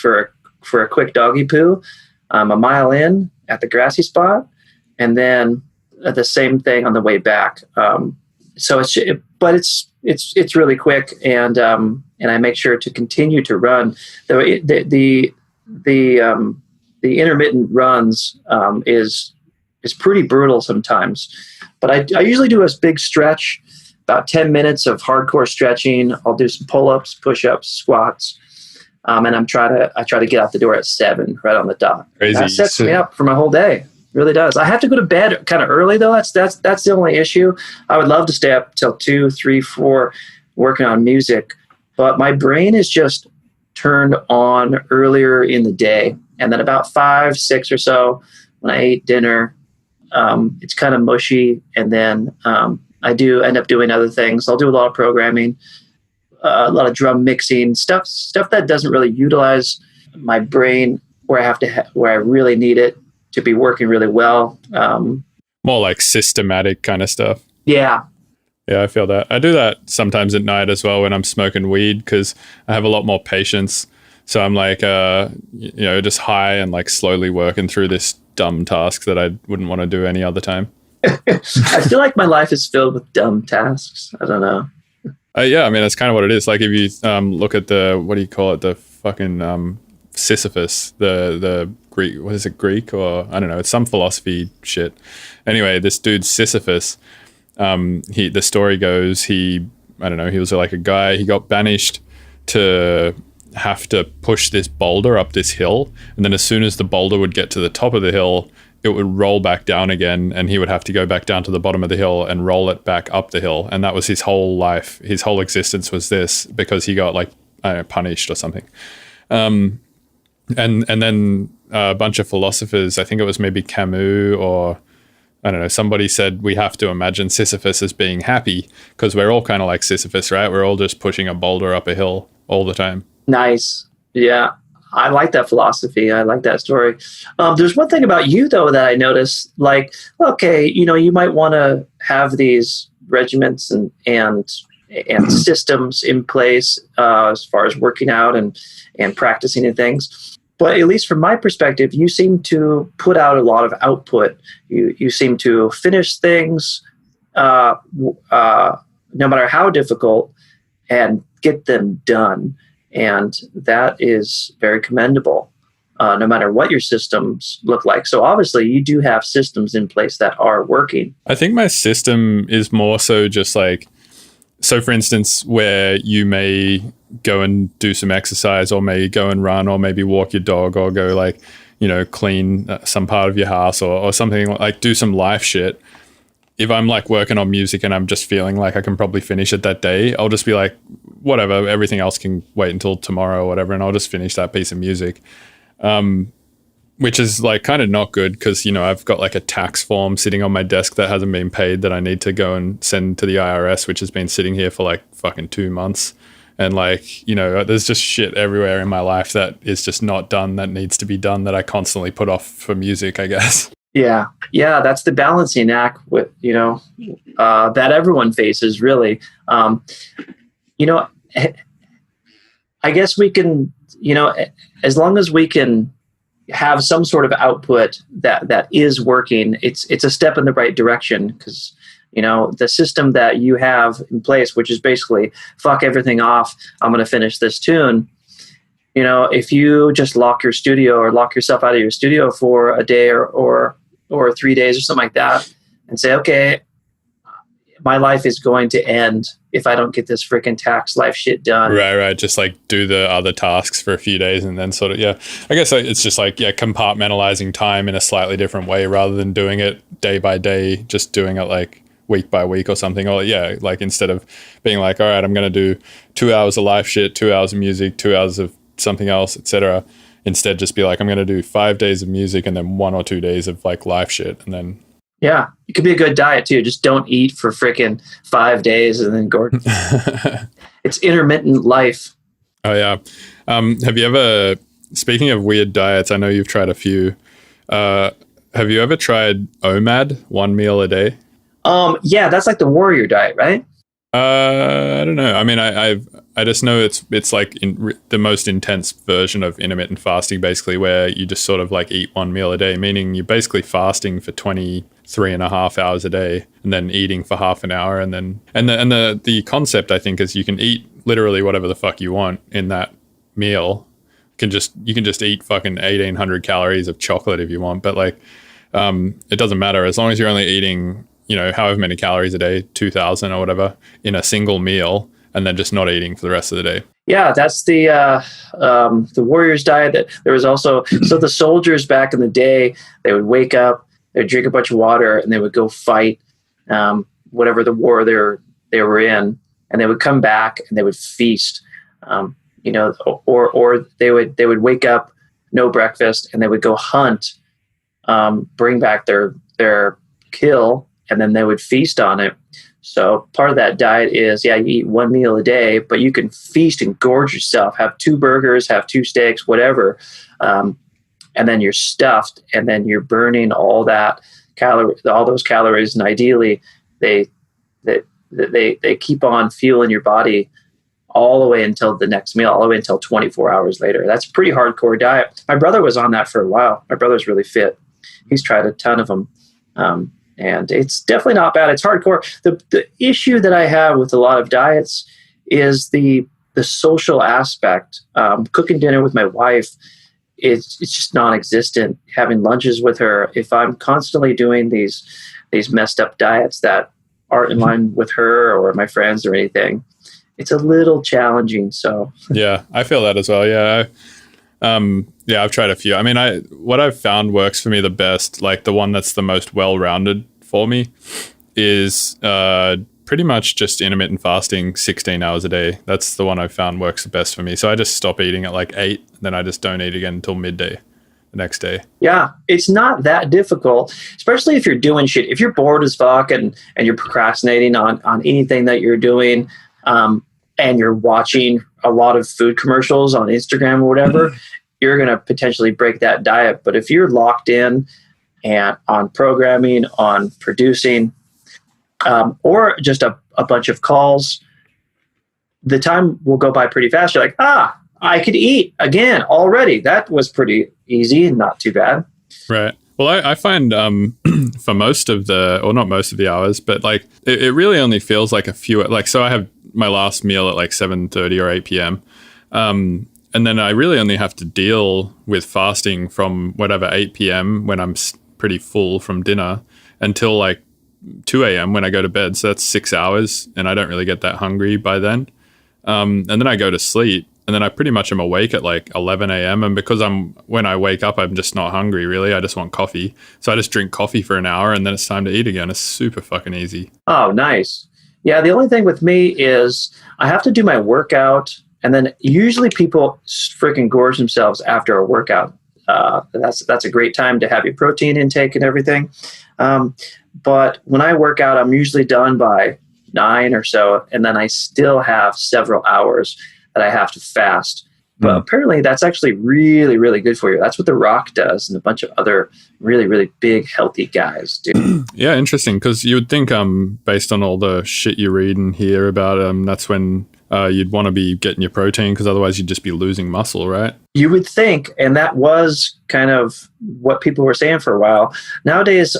a quick doggy poo, a mile in at the grassy spot, and then the same thing on the way back. So it's really quick, and I make sure to continue to run. The intermittent runs is pretty brutal sometimes, but I usually do a big stretch, about 10 minutes of hardcore stretching. I'll do some pull-ups, push-ups, squats, and I try to get out the door at 7, right on the dot. Crazy. That sets me up for my whole day. Really does. I have to go to bed kind of early though. That's the only issue. I would love to stay up till 2, 3, 4 working on music, but my brain is just turned on earlier in the day, and then about 5, 6 or so when I ate dinner, it's kind of mushy, and then I do end up doing other things. I'll do a lot of programming, a lot of drum mixing stuff that doesn't really utilize my brain where I really need it to be working really well. More like systematic kind of stuff. Yeah. Yeah, I feel that. I do that sometimes at night as well when I'm smoking weed because I have a lot more patience. So I'm like, just high and like slowly working through this dumb task that I wouldn't want to do any other time. I feel like my life is filled with dumb tasks. I don't know. Yeah, I mean, that's kind of what it is. Like if you look at what do you call it? The fucking Sisyphus, the Greek, what is it, Greek or I don't know, it's some philosophy shit. Anyway, this dude Sisyphus, the story goes, he was like a guy, he got banished to have to push this boulder up this hill, and then as soon as the boulder would get to the top of the hill, it would roll back down again, and he would have to go back down to the bottom of the hill and roll it back up the hill. And that was his whole life. His whole existence was this, because he got like punished or something. And then a bunch of philosophers, I think it was maybe Camus or I don't know, somebody said we have to imagine Sisyphus as being happy because we're all kind of like Sisyphus, right? We're all just pushing a boulder up a hill all the time. Nice. Yeah. I like that philosophy. I like that story. There's one thing about you though that I noticed, like, okay, you might want to have these regiments and systems in place as far as working out and practicing and things. But at least from my perspective, you seem to put out a lot of output. You seem to finish things, no matter how difficult, and get them done. And that is very commendable, no matter what your systems look like. So obviously you do have systems in place that are working. I think my system is more so just like, so for instance, where you may go and do some exercise or maybe go and run or maybe walk your dog or go like, clean some part of your house or something, like do some life shit. If I'm like working on music and I'm just feeling like I can probably finish it that day, I'll just be like, whatever, everything else can wait until tomorrow or whatever, and I'll just finish that piece of music. Which is like kind of not good because, I've got like a tax form sitting on my desk that hasn't been paid that I need to go and send to the IRS, which has been sitting here for like fucking 2 months. And like, there's just shit everywhere in my life that is just not done, that needs to be done, that I constantly put off for music, I guess. Yeah. Yeah. That's the balancing act with, that everyone faces really. I guess we can, as long as we can have some sort of output that is working, it's a step in the right direction, because the system that you have in place, which is basically fuck everything off, I'm going to finish this tune. If you just lock your studio or lock yourself out of your studio for a day or 3 days or something like that, and say, okay, my life is going to end if I don't get this freaking tax life shit done. Right. Just like do the other tasks for a few days and then sort of, I guess it's just like, compartmentalizing time in a slightly different way rather than doing it day by day, just doing it like week by week or something. Or like instead of being like, all right, I'm going to do 2 hours of life shit, 2 hours of music, 2 hours of something else, etc. Instead, just be like, I'm going to do 5 days of music and then 1 or 2 days of like life shit. And then yeah, it could be a good diet too. Just don't eat for freaking 5 days and then go. It's intermittent life. Oh yeah. Have you ever, speaking of weird diets, I know you've tried a few. Have you ever tried OMAD, 1 meal a day? Yeah, that's like the warrior diet, right? I don't know. I mean, I just know it's like the most intense version of intermittent fasting, basically, where you just sort of like eat 1 meal a day, meaning you're basically fasting for 23.5 hours a day and then eating for half an hour. And then, the concept, I think, is you can eat literally whatever the fuck you want in that meal. You can just eat fucking 1,800 calories of chocolate if you want, but like, it doesn't matter as long as you're only eating, however many calories a day, 2,000 or whatever, in a single meal, and then just not eating for the rest of the day. Yeah, that's the warrior's diet. That there was also, so the soldiers back in the day, they would wake up, they'd drink a bunch of water, and they would go fight whatever the war they were in, and they would come back and they would feast, or they would wake up, no breakfast, and they would go hunt, bring back their kill, and then they would feast on it. So part of that diet is, you eat 1 meal a day, but you can feast and gorge yourself, have 2 burgers, have 2 steaks, whatever. And then you're stuffed, and then you're burning all those calories. And ideally they keep on fueling your body all the way until the next meal, all the way until 24 hours later. That's a pretty hardcore diet. My brother was on that for a while. My brother's really fit. He's tried a ton of them. And it's definitely not bad. It's hardcore. The issue that I have with a lot of diets is the social aspect. Cooking dinner with my wife, it's just non-existent. Having lunches with her, if I'm constantly doing these messed up diets that aren't in line with her or my friends or anything, it's a little challenging. So yeah, I feel that as well. Yeah. I've tried a few. I mean, what I've found works for me the best, like the one that's the most well-rounded for me, is pretty much just intermittent fasting 16 hours a day. That's the one I've found works the best for me. So I just stop eating at like 8, and then I just don't eat again until midday the next day. Yeah, it's not that difficult, especially if you're doing shit. If you're bored as fuck and you're procrastinating on anything that you're doing, and you're watching a lot of food commercials on Instagram or whatever, you're going to potentially break that diet. But if you're locked in and on programming, on producing, or just a bunch of calls, the time will go by pretty fast. You're like, I could eat again already. That was pretty easy and not too bad. Right. Well, I find for most of not most of the hours, but like it really only feels like a few. Like, so I have my last meal at like 7:30 or 8 p.m. And then I really only have to deal with fasting from whatever 8 p.m. when I'm pretty full from dinner until like 2 a.m. when I go to bed. So that's 6 hours, and I don't really get that hungry by then. And then I go to sleep, and then I pretty much am awake at like 11 a.m. And because when I wake up, I'm just not hungry really. I just want coffee. So I just drink coffee for an hour and then it's time to eat again. It's super fucking easy. Oh, nice. Yeah, the only thing with me is I have to do my workout, and then usually people freaking gorge themselves after a workout. That's a great time to have your protein intake and everything. But when I work out, I'm usually done by 9 or so, and then I still have several hours that I have to fast. But apparently that's actually really, really good for you. That's what The Rock does and a bunch of other really, really big, healthy guys do. Yeah, interesting. Because you would think, based on all the shit you read and hear about, that's when you'd want to be getting your protein, because otherwise you'd just be losing muscle, right? You would think, and that was kind of what people were saying for a while. Nowadays,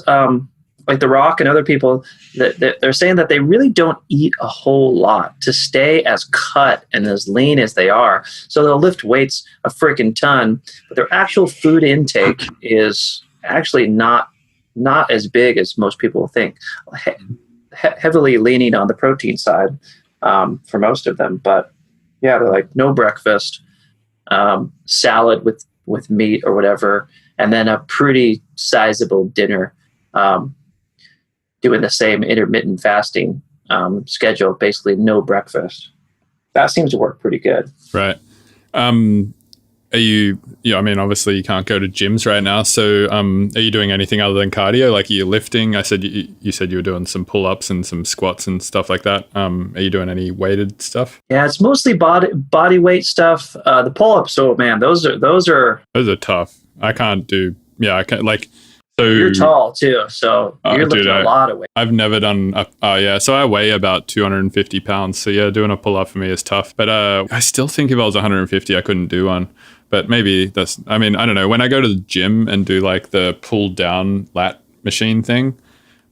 like The Rock and other people, they're saying that they really don't eat a whole lot to stay as cut and as lean as they are. So they'll lift weights a freaking ton, but their actual food intake is actually not as big as most people think. Heavily leaning on the protein side for most of them. But yeah, they're like no breakfast, salad with meat or whatever, and then a pretty sizable dinner. Doing the same intermittent fasting schedule, basically no breakfast. That seems to work pretty good. Right. Are you, I mean, obviously you can't go to gyms right now. So are you doing anything other than cardio? Like, are you lifting? I said, you said you were doing some pull-ups and some squats and stuff like that. Are you doing any weighted stuff? Yeah, it's mostly body weight stuff. The pull-ups, oh man, those are tough. I can't do, I can't, like, so you're tall too, so you're lifting a lot of weight. I've never done so I weigh about 250 pounds. So yeah, doing a pull-up for me is tough. But I still think if I was 150, I couldn't do one. But maybe I don't know. When I go to the gym and do like the pull down lat machine thing,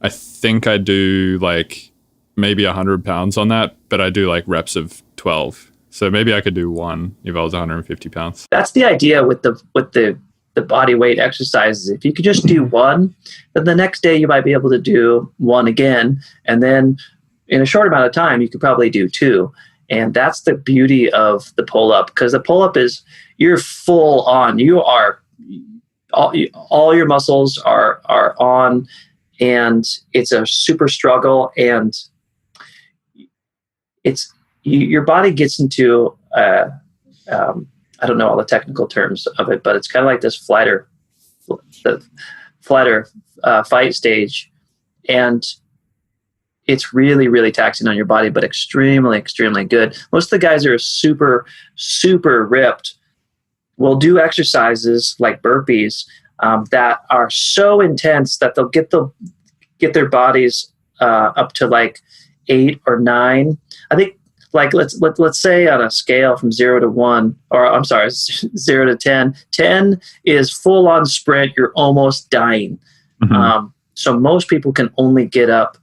I think I do like maybe 100 pounds on that, but I do like reps of 12. So maybe I could do one if I was 150 pounds. That's the idea with the body weight exercises. If you could just do one, then the next day you might be able to do one again. And then in a short amount of time, you could probably do two. And that's the beauty of the pull-up, because the pull-up is you're full on. You are all your muscles are on, and it's a super struggle. And it's your body gets into I don't know all the technical terms of it, but it's kind of like this fight stage, and it's really, really taxing on your body, but extremely, extremely good. Most of the guys that are super, super ripped will do exercises like burpees that are so intense that they'll get their bodies up to like 8 or 9. I think, like let's say on a scale from 0 to 1, or I'm sorry, 0 to 10. 10 is full on sprint. You're almost dying. Mm-hmm. So most people can only get up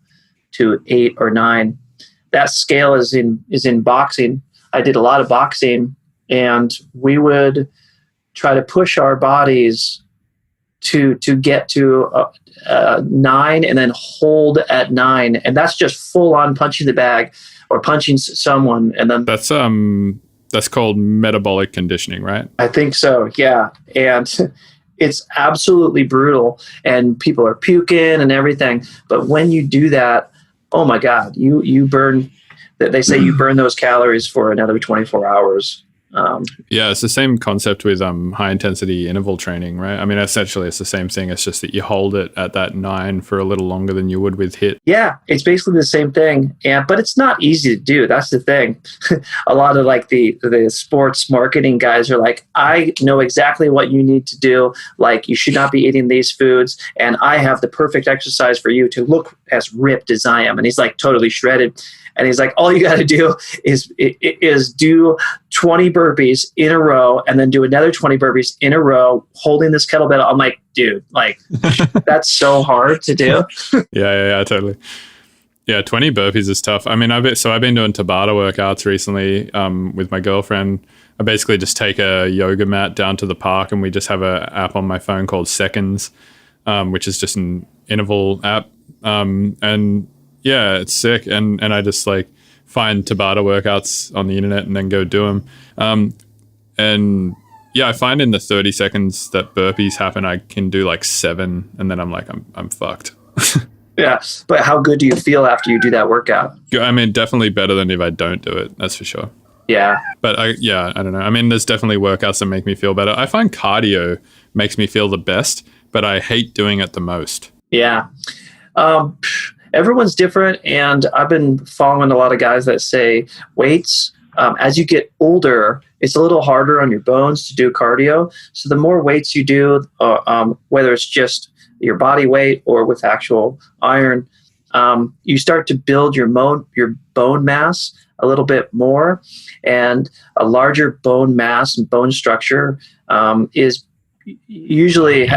to 8 or 9. That scale is in boxing. I did a lot of boxing, and we would try to push our bodies to get to 9 and then hold at 9, and that's just full on punching the bag or punching someone. And then that's called metabolic conditioning, right? I think so, yeah. And it's absolutely brutal, and people are puking and everything. But when you do that, oh my God, you burn. They say you burn those calories for another 24 hours. Yeah, it's the same concept with high intensity interval training, right? I mean, essentially it's the same thing. It's just that you hold it at that 9 for a little longer than you would with HIIT. Yeah, it's basically the same thing, but it's not easy to do. That's the thing. A lot of like the sports marketing guys are like, I know exactly what you need to do. Like, you should not be eating these foods, and I have the perfect exercise for you to look as ripped as I am. And he's like totally shredded. And he's like, all you got to do is do 20 burpees in a row, and then do another 20 burpees in a row, holding this kettlebell. I'm like, dude, like that's so hard to do. Yeah, totally. Yeah, 20 burpees is tough. I mean, I've been doing Tabata workouts recently with my girlfriend. I basically just take a yoga mat down to the park, and we just have an app on my phone called Seconds, which is just an interval app. And yeah, it's sick. And I just like find Tabata workouts on the internet and then go do them. And yeah, I find in the 30 seconds that burpees happen, I can do like 7, and then I'm like, I'm fucked. Yeah, but how good do you feel after you do that workout? I mean, definitely better than if I don't do it. That's for sure. Yeah. But I don't know. I mean, there's definitely workouts that make me feel better. I find cardio makes me feel the best, but I hate doing it the most. Yeah. Everyone's different. And I've been following a lot of guys that say weights, as you get older, it's a little harder on your bones to do cardio. So the more weights you do, whether it's just your body weight or with actual iron, you start to build your bone mass a little bit more, and a larger bone mass and bone structure is usually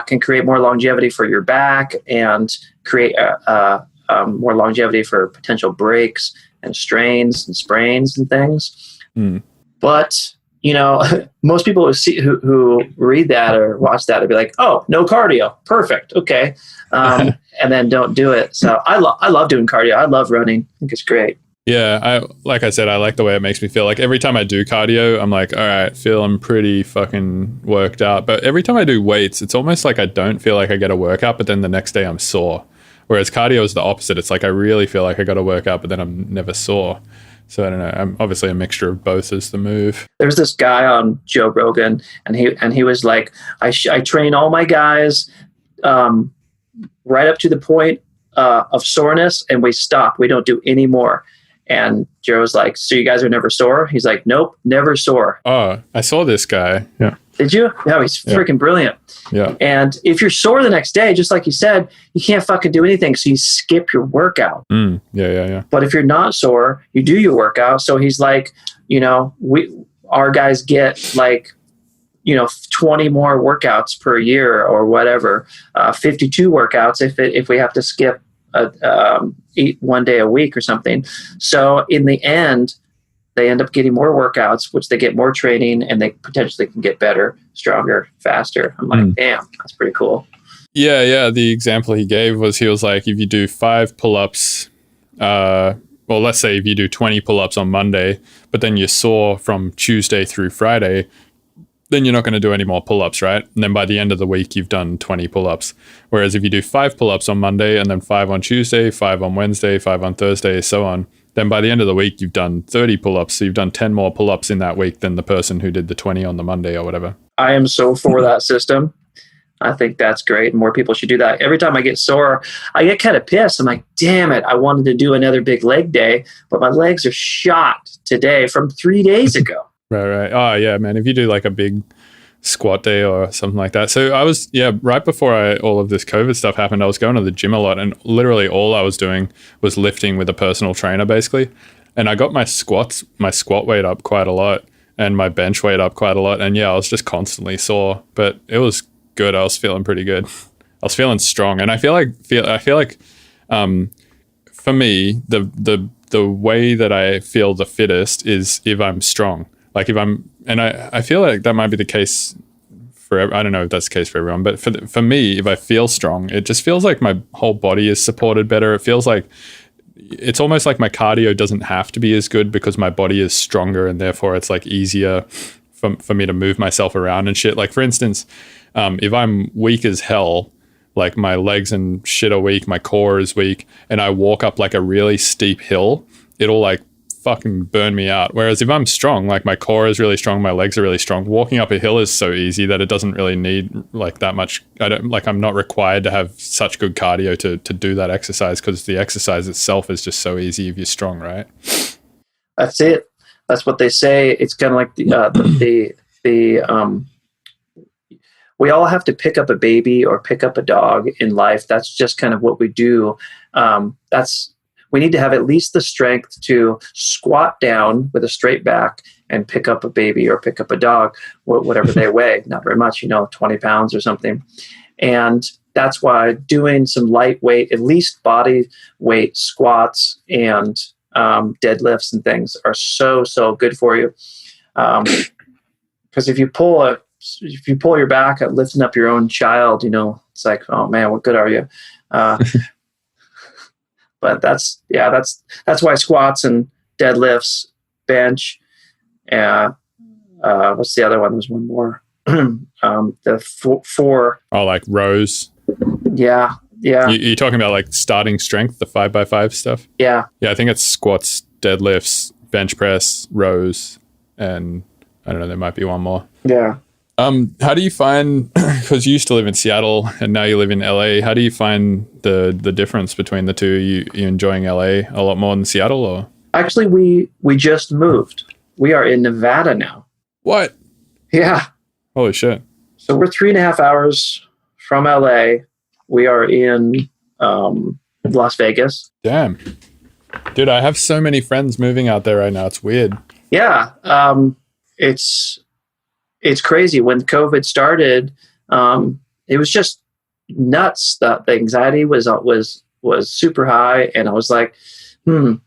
can create more longevity for your back and create more longevity for potential breaks and strains and sprains and things. But most people who read that or watch that would be like, "Oh, no cardio, perfect, okay," and then don't do it. So I love doing cardio. I love running. I think it's great. Yeah, like I said, I like the way it makes me feel. Like every time I do cardio, I'm like, all right, feeling pretty fucking worked out. But every time I do weights, it's almost like I don't feel like I get a workout, but then the next day I'm sore. Whereas cardio is the opposite. It's like I really feel like I got a workout, but then I'm never sore. So I don't know. I'm obviously a mixture of both is the move. There's this guy on Joe Rogan, and he was like, I train all my guys right up to the point of soreness, and we stop. We don't do any more. And Joe's like, "So you guys are never sore?" He's like, "Nope, never sore." Oh, I saw this guy. Yeah. Did you? No, he's freaking brilliant. Yeah. And if you're sore the next day, just like you said, you can't fucking do anything. So you skip your workout. Yeah. But if you're not sore, you do your workout. So he's like, our guys get like, 20 more workouts per year or whatever, 52 workouts if we have to skip eat one day a week or something. So in the end, they end up getting more workouts, which they get more training, and they potentially can get better, stronger, faster. I'm like, damn, that's pretty cool. Yeah. The example he gave was, he was like, if you do 5 pull-ups, let's say if you do 20 pull-ups on Monday, but then you're sore from Tuesday through Friday, then you're not going to do any more pull-ups, right? And then by the end of the week, you've done 20 pull-ups. Whereas if you do 5 pull-ups on Monday and then 5 on Tuesday, 5 on Wednesday, 5 on Thursday, so on, then by the end of the week, you've done 30 pull-ups. So you've done 10 more pull-ups in that week than the person who did the 20 on the Monday or whatever. I am so for that system. I think that's great. More people should do that. Every time I get sore, I get kind of pissed. I'm like, damn it, I wanted to do another big leg day, but my legs are shot today from 3 days ago. Right. Oh, yeah, man. If you do like a big squat day or something like that. So I was, right before all of this COVID stuff happened, I was going to the gym a lot, and literally all I was doing was lifting with a personal trainer, basically. And I got my squat weight up quite a lot and my bench weight up quite a lot. And I was just constantly sore, but it was good. I was feeling pretty good. I was feeling strong. And I feel like for me, the way that I feel the fittest is if I'm strong. Like I feel like that might be the case for, I don't know if that's the case for everyone, but for me, if I feel strong, it just feels like my whole body is supported better. It feels like, it's almost like my cardio doesn't have to be as good because my body is stronger, and therefore it's like easier for me to move myself around and shit. Like for instance, if I'm weak as hell, like my legs and shit are weak, my core is weak, and I walk up like a really steep hill, it'll like fucking burn me out. Whereas if I'm strong, like my core is really strong, my legs are really strong, walking up a hill is so easy that it doesn't really need like that much. I'm not required to have such good cardio to do that exercise, because the exercise itself is just so easy if you're strong, right? That's it. That's what they say. It's kind of like we all have to pick up a baby or pick up a dog in life. That's just kind of what we do. We need to have at least the strength to squat down with a straight back and pick up a baby or pick up a dog, whatever they weigh. Not very much, 20 pounds or something. And that's why doing some lightweight, at least body weight squats and deadlifts and things are so good for you. Because if you pull your back at lifting up your own child, it's like, oh man, what good are you? But that's why squats and deadlifts, bench, what's the other one? There's one more. The four. Oh, like rows. Yeah. You're talking about like starting strength, the 5x5 stuff? Yeah. Yeah, I think it's squats, deadlifts, bench press, rows, and I don't know, there might be one more. Yeah. How do you find, because you used to live in Seattle and now you live in LA, how do you find the difference between the two? You enjoying LA a lot more than Seattle, or? Actually, we just moved. We are in Nevada now. What? Yeah. Holy shit. So we're 3.5 hours from LA. We are in Las Vegas. Damn. Dude, I have so many friends moving out there right now. It's weird. Yeah. It's crazy. When COVID started, it was just nuts. The anxiety was super high, and I was like, maybe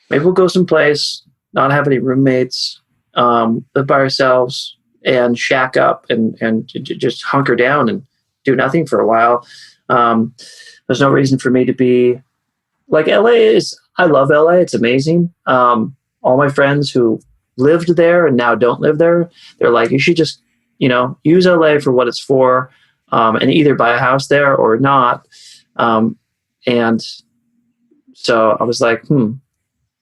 we'll go someplace, not have any roommates, live by ourselves, and shack up and just hunker down and do nothing for a while. There's no reason for me to be like LA is. I love LA. It's amazing. All my friends who lived there and now don't live there, they're like, you should just, use LA for what it's for, and either buy a house there or not. And so I was like,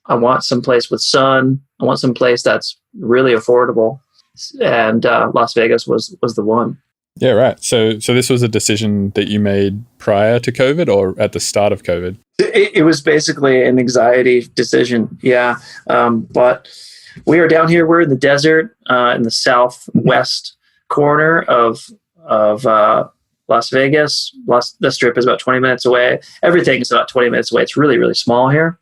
I want some place with sun. I want some place that's really affordable. And Las Vegas was the one. Yeah, right. So this was a decision that you made prior to COVID or at the start of COVID? It was basically an anxiety decision. Yeah. But we are down here. We're in the desert, in the southwest corner of Las Vegas. The Strip is about 20 minutes away. Everything is about 20 minutes away. It's really, really small here.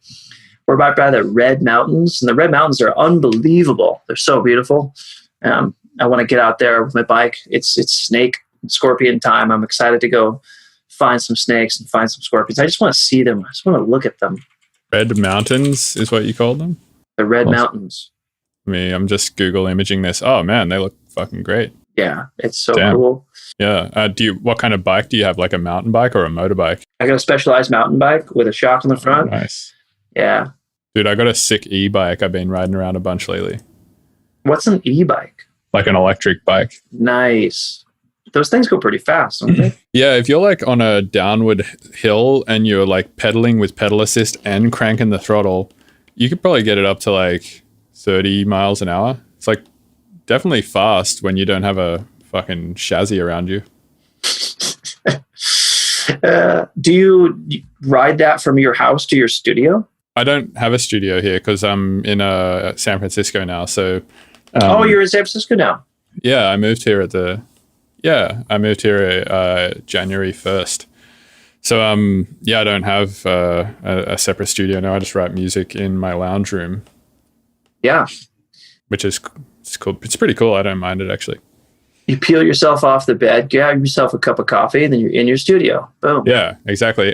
We're right by the Red Mountains, and the Red Mountains are unbelievable. They're so beautiful. I want to get out there with my bike. It's snake and scorpion time. I'm excited to go find some snakes and find some scorpions. I just want to see them. I just want to look at them. Red Mountains is what you called them? The Red Mountains. I'm just Google imaging this. Oh man, they look fucking great. Yeah, it's so Damn. cool. Yeah. What kind of bike do you have? Like a mountain bike or a motorbike? I got a specialized mountain bike with a shock on the front. Nice. Yeah. Dude, I got a sick e-bike. I've been riding around a bunch lately. What's an e-bike? Like an electric bike. Nice. Those things go pretty fast, don't they? Yeah, if you're like on a downward hill and you're like pedaling with pedal assist and cranking the throttle, you could probably get it up to like 30 miles an hour. It's like definitely fast when you don't have a fucking chassis around you. Do you ride that from your house to your studio? I don't have a studio here because I'm in San Francisco now. So, you're in San Francisco now. Yeah, I moved here January 1st. So, I don't have a separate studio now. I just write music in my lounge room. Yeah, which is it's cool. It's pretty cool. I don't mind it actually. You peel yourself off the bed, grab yourself a cup of coffee, and then you're in your studio. Boom. Yeah, exactly.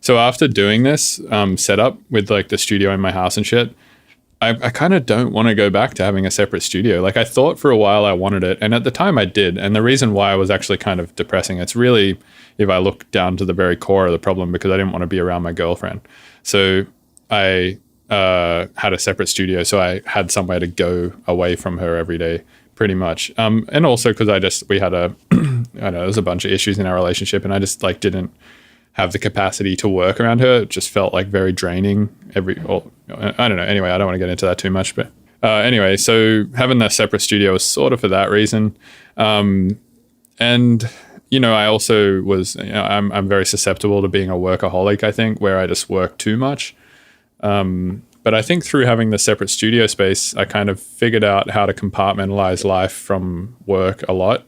So after doing this setup with like the studio in my house and shit, I kind of don't want to go back to having a separate studio. Like I thought for a while I wanted it, and at the time I did. And the reason why was actually kind of depressing. It's really, if I look down to the very core of the problem, because I didn't want to be around my girlfriend. So I had a separate studio, so I had somewhere to go away from her every day, pretty much. And also because we had there was a bunch of issues in our relationship, and I just like didn't have the capacity to work around her. It just felt like very draining. I don't know. Anyway, I don't want to get into that too much, but anyway, so having the separate studio was sort of for that reason. And I also was, I'm very susceptible to being a workaholic, I think, where I just work too much. But I think through having the separate studio space, I kind of figured out how to compartmentalize life from work a lot.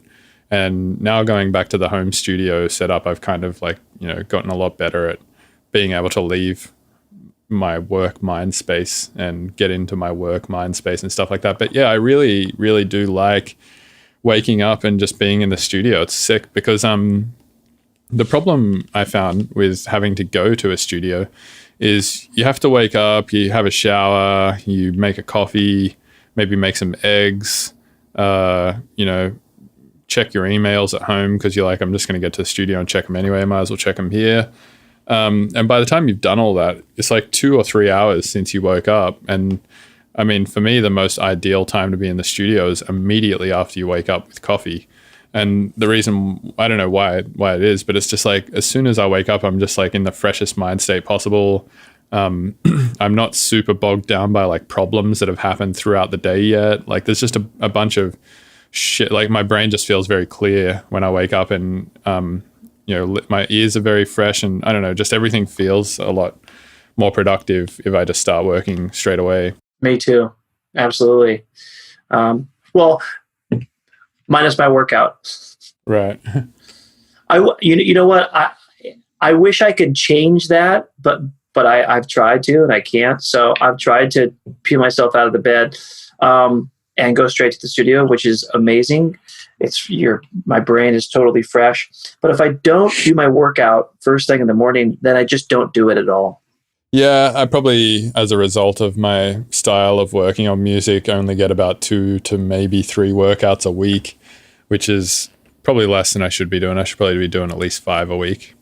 And now going back to the home studio setup, I've kind of like, gotten a lot better at being able to leave my work mind space and get into my work mind space and stuff like that. But yeah, I really, really do like waking up and just being in the studio. It's sick because the problem I found with having to go to a studio is you have to wake up, you have a shower, you make a coffee, maybe make some eggs, check your emails at home because you're like, I'm just going to get to the studio and check them anyway. Might as well check them here. And by the time you've done all that, it's like 2 or 3 hours since you woke up. And I mean, for me, the most ideal time to be in the studio is immediately after you wake up with coffee. And the reason, I don't know why it is, but it's just like as soon as I wake up, I'm just like in the freshest mind state possible. I'm not super bogged down by like problems that have happened throughout the day yet. Like there's just a bunch of shit. Like my brain just feels very clear when I wake up, and my ears are very fresh, and I don't know, just everything feels a lot more productive if I just start working straight away. Me too. Absolutely. Well, minus my workout. Right. You know what? I wish I could change that, but I've tried to and I can't. So I've tried to peel myself out of the bed and go straight to the studio, which is amazing. My brain is totally fresh. But if I don't do my workout first thing in the morning, then I just don't do it at all. Yeah, I probably, as a result of my style of working on music, only get about 2 to maybe 3 workouts a week, which is probably less than I should be doing. I should probably be doing at least 5 a week.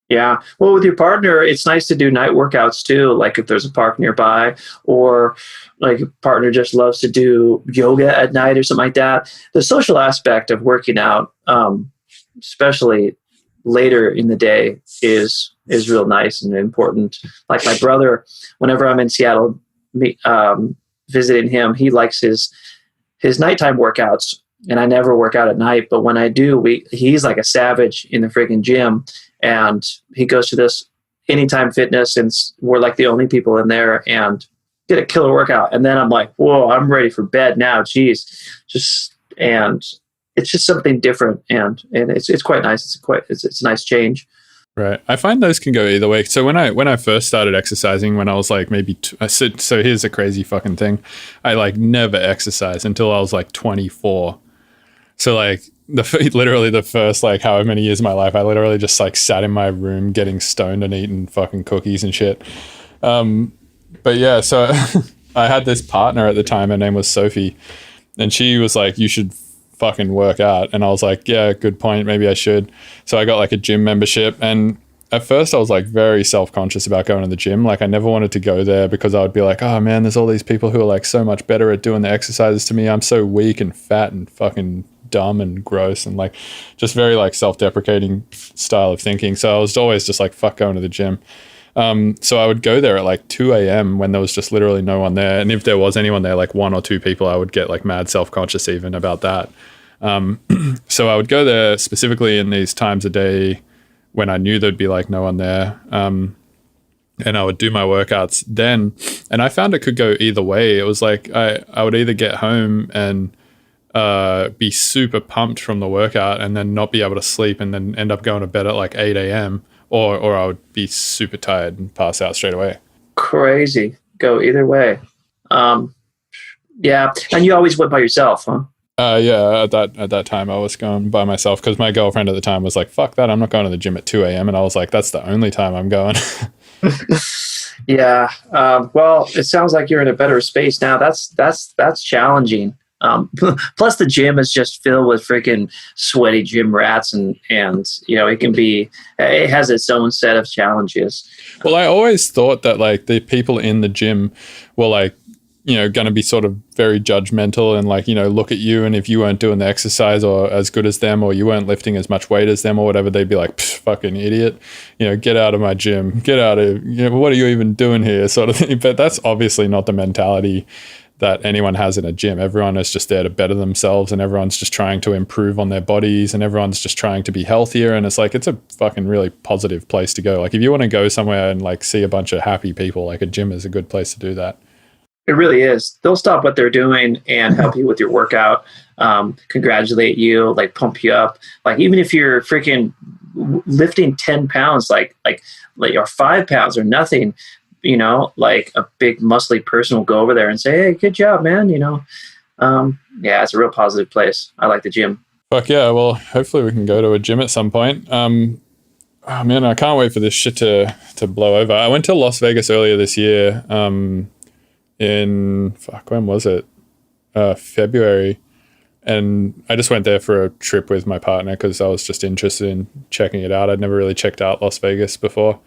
Yeah. Well, with your partner, it's nice to do night workouts too. Like if there's a park nearby, or like a partner just loves to do yoga at night or something like that. The social aspect of working out, especially later in the day, is real nice and important. Like my brother, whenever I'm in Seattle visiting him, he likes his nighttime workouts, and I never work out at night. But when I do, he's like a savage in the freaking gym, and he goes to this Anytime Fitness, and we're like the only people in there, and get a killer workout. And then I'm like, whoa, I'm ready for bed now. Jeez, and it's just something different, and it's quite nice. It's a nice change. Right. I find those can go either way. So when I first started exercising, when I was like maybe, so here's a crazy fucking thing. I like never exercised until I was like 24. So like literally the first like however many years of my life, I literally just like sat in my room getting stoned and eating fucking cookies and shit. But yeah, so I had this partner at the time. Her name was Sophie, and she was like, you should fucking work out. And I was like, yeah, good point, maybe I should. So I got like a gym membership, and at first I was like very self-conscious about going to the gym. Like I never wanted to go there because I would be like, oh man, there's all these people who are like so much better at doing the exercises to me. I'm so weak and fat and fucking dumb and gross, and like just very like self-deprecating style of thinking. So I was always just like, fuck going to the gym. So I would go there at like 2 a.m. when there was just literally no one there. And if there was anyone there, like 1 or 2 people, I would get like mad self-conscious even about that. So I would go there specifically in these times of day when I knew there'd be like no one there. And I would do my workouts then. And I found it could go either way. It was like I would either get home and be super pumped from the workout and then not be able to sleep and then end up going to bed at like 8 a.m. Or I would be super tired and pass out straight away. Crazy. Go either way. Yeah. And you always went by yourself, huh? Yeah, at that time I was going by myself because my girlfriend at the time was like, fuck that, I'm not going to the gym at 2 a.m. And I was like, that's the only time I'm going. Yeah. Well, it sounds like you're in a better space now. That's challenging. Plus the gym is just filled with freaking sweaty gym rats, and it has its own set of challenges. Well, I always thought that like the people in the gym were like, going to be sort of very judgmental and like, look at you, and if you weren't doing the exercise or as good as them, or you weren't lifting as much weight as them or whatever, they'd be like, fucking idiot, get out of my gym, get out of, what are you even doing here, sort of thing. But that's obviously not the mentality that anyone has in a gym. Everyone is just there to better themselves, and everyone's just trying to improve on their bodies, and everyone's just trying to be healthier. And it's like, it's a fucking really positive place to go. Like if you want to go somewhere and like see a bunch of happy people, like a gym is a good place to do that. It really is. They'll stop what they're doing and help you with your workout, congratulate you, like pump you up. Like even if you're freaking lifting 10 pounds, like or 5 pounds or nothing, like a big muscly person will go over there and say, hey, good job, man. Yeah, it's a real positive place. I like the gym. Fuck yeah. Well, hopefully we can go to a gym at some point. Oh man, I can't wait for this shit to blow over. I went to Las Vegas earlier this year, when was it? February. And I just went there for a trip with my partner because I was just interested in checking it out. I'd never really checked out Las Vegas before.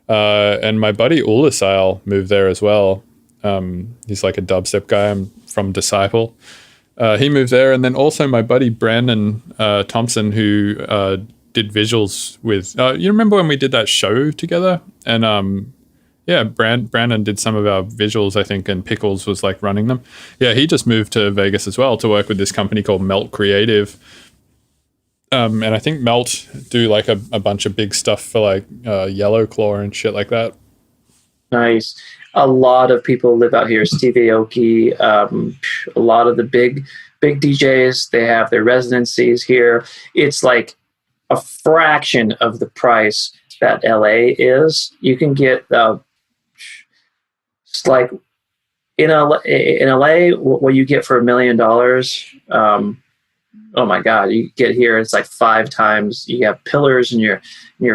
And my buddy Ulasile moved there as well. He's like a dubstep guy. I'm from Disciple. He moved there, and then also my buddy Brandon Thompson, who did visuals with. You remember when we did that show together? And Brandon did some of our visuals, I think, and Pickles was like running them. Yeah, he just moved to Vegas as well to work with this company called Melt Creative. And I think Melt do like a bunch of big stuff for like Yellow Claw and shit like that. Nice. A lot of people live out here. Steve Aoki, a lot of the big DJs, they have their residencies here. It's like a fraction of the price that LA is. You can get it's like in LA, what you get for $1 million. Oh my God, you get here, it's like 5 times. You have pillars in your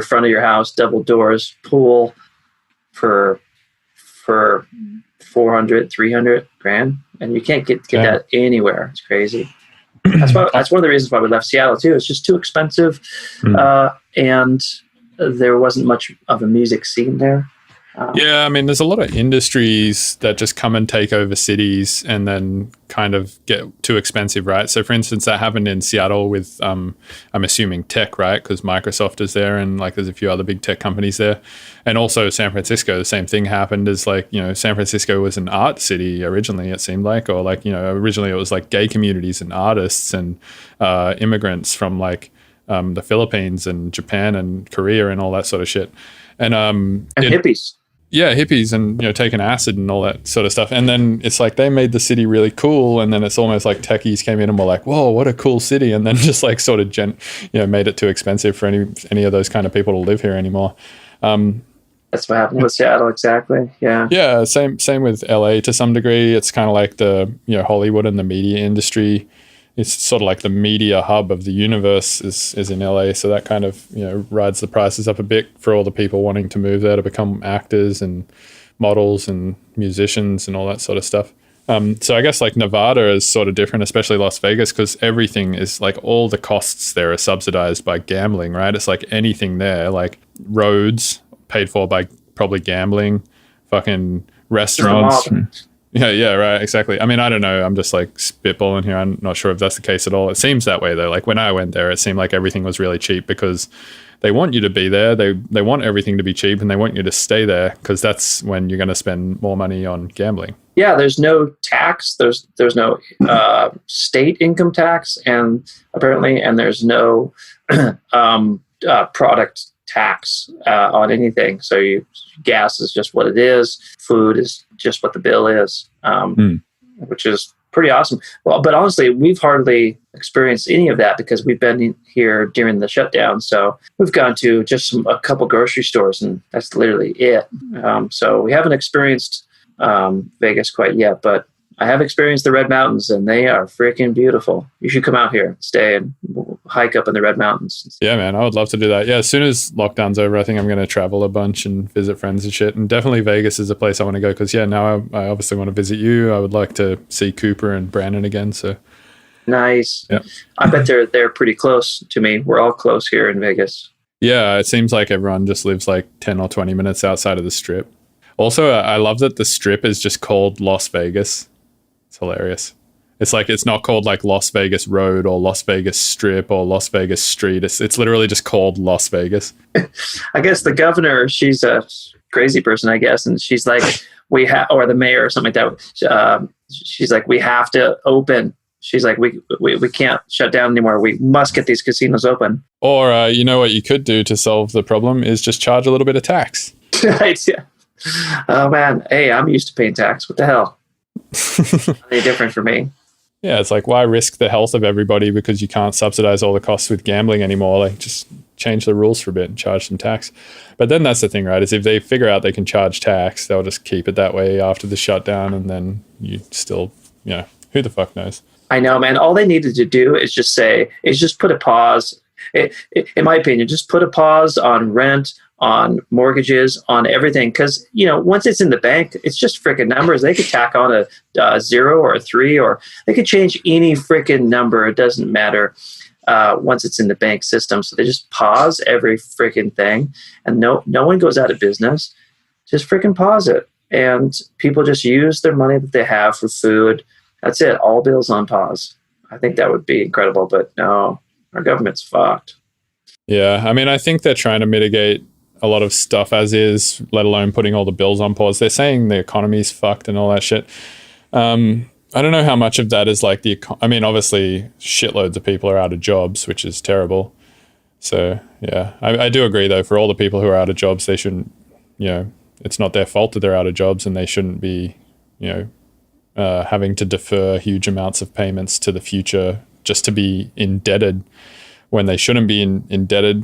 front of your house, double doors, pool for 400, 300 grand. And you can't get that anywhere. It's crazy. That's one of the reasons why we left Seattle too. It's just too expensive. And there wasn't much of a music scene there. Yeah, I mean, there's a lot of industries that just come and take over cities and then kind of get too expensive, right? So, for instance, that happened in Seattle with, I'm assuming tech, right? Because Microsoft is there and like there's a few other big tech companies there. And also San Francisco, the same thing happened as like, San Francisco was an art city originally, it seemed like, or like, originally it was like gay communities and artists and immigrants from like the Philippines and Japan and Korea and all that sort of shit. And hippies. Yeah, hippies and taking acid and all that sort of stuff. And then it's like they made the city really cool, and then it's almost like techies came in and were like, "Whoa, what a cool city!" And then just like sort of made it too expensive for any of those kind of people to live here anymore. That's what happened with Seattle, exactly. Yeah. Yeah, same with LA to some degree. It's kind of like the Hollywood and the media industry. It's sort of like the media hub of the universe is in LA. So that kind of, rides the prices up a bit for all the people wanting to move there to become actors and models and musicians and all that sort of stuff. So I guess like Nevada is sort of different, especially Las Vegas, because everything is like all the costs there are subsidized by gambling, right? It's like anything there, like roads paid for by probably gambling, fucking restaurants. Yeah, right, exactly. I mean, I don't know. I'm just like spitballing here. I'm not sure if that's the case at all. It seems that way though. Like when I went there, it seemed like everything was really cheap because they want you to be there. They want everything to be cheap and they want you to stay there because that's when you're going to spend more money on gambling. Yeah, there's no tax. There's no state income tax, and there's no product tax on anything. So gas is just what it is. Food is just what the bill is, which is pretty awesome. Well, but honestly, we've hardly experienced any of that because we've been here during the shutdown. So we've gone to just a couple grocery stores, and that's literally it. So we haven't experienced Vegas quite yet, but I have experienced the Red Mountains, and they are freaking beautiful. You should come out here, stay, and hike up in the Red Mountains. Yeah, man, I would love to do that. Yeah, as soon as lockdown's over, I think I'm going to travel a bunch and visit friends and shit. And definitely Vegas is a place I want to go because, now I obviously want to visit you. I would like to see Cooper and Brandon again. So nice. Yeah. I bet they're pretty close to me. We're all close here in Vegas. Yeah, it seems like everyone just lives like 10 or 20 minutes outside of the Strip. Also, I love that the Strip is just called Las Vegas. It's hilarious. It's like it's not called like Las Vegas Road or Las Vegas Strip or Las Vegas Street. It's literally just called Las Vegas. I guess the governor, she's a crazy person, I guess, and she's like, or the mayor or something like that. She's like, we have to open. She's like, we can't shut down anymore. We must get these casinos open. Or what you could do to solve the problem is just charge a little bit of tax. Right? Yeah. Oh man, hey, I'm used to paying tax. What the hell? Any different for me? Yeah, it's like, why risk the health of everybody because you can't subsidize all the costs with gambling anymore? Like, just change the rules for a bit and charge some tax. But then that's the thing, right? Is if they figure out they can charge tax, they'll just keep it that way after the shutdown, and then you still, who the fuck knows? I know, man. All they needed to do is just put a pause. In my opinion, just put a pause on rent, on mortgages, on everything. Because, once it's in the bank, it's just freaking numbers. They could tack on a 0 or a 3, or they could change any freaking number. It doesn't matter once it's in the bank system. So they just pause every freaking thing, and no one goes out of business. Just freaking pause it. and people just use their money that they have for food. That's it. All bills on pause. I think that would be incredible, but no, our government's fucked. Yeah, I mean, I think they're trying to mitigate a lot of stuff as is, let alone putting all the bills on pause. They're saying the economy's fucked and all that shit. I don't know how much of that is like I mean, obviously shitloads of people are out of jobs, which is terrible. So yeah, I do agree though, for all the people who are out of jobs, they shouldn't, it's not their fault that they're out of jobs, and they shouldn't be, having to defer huge amounts of payments to the future just to be indebted when they shouldn't be indebted,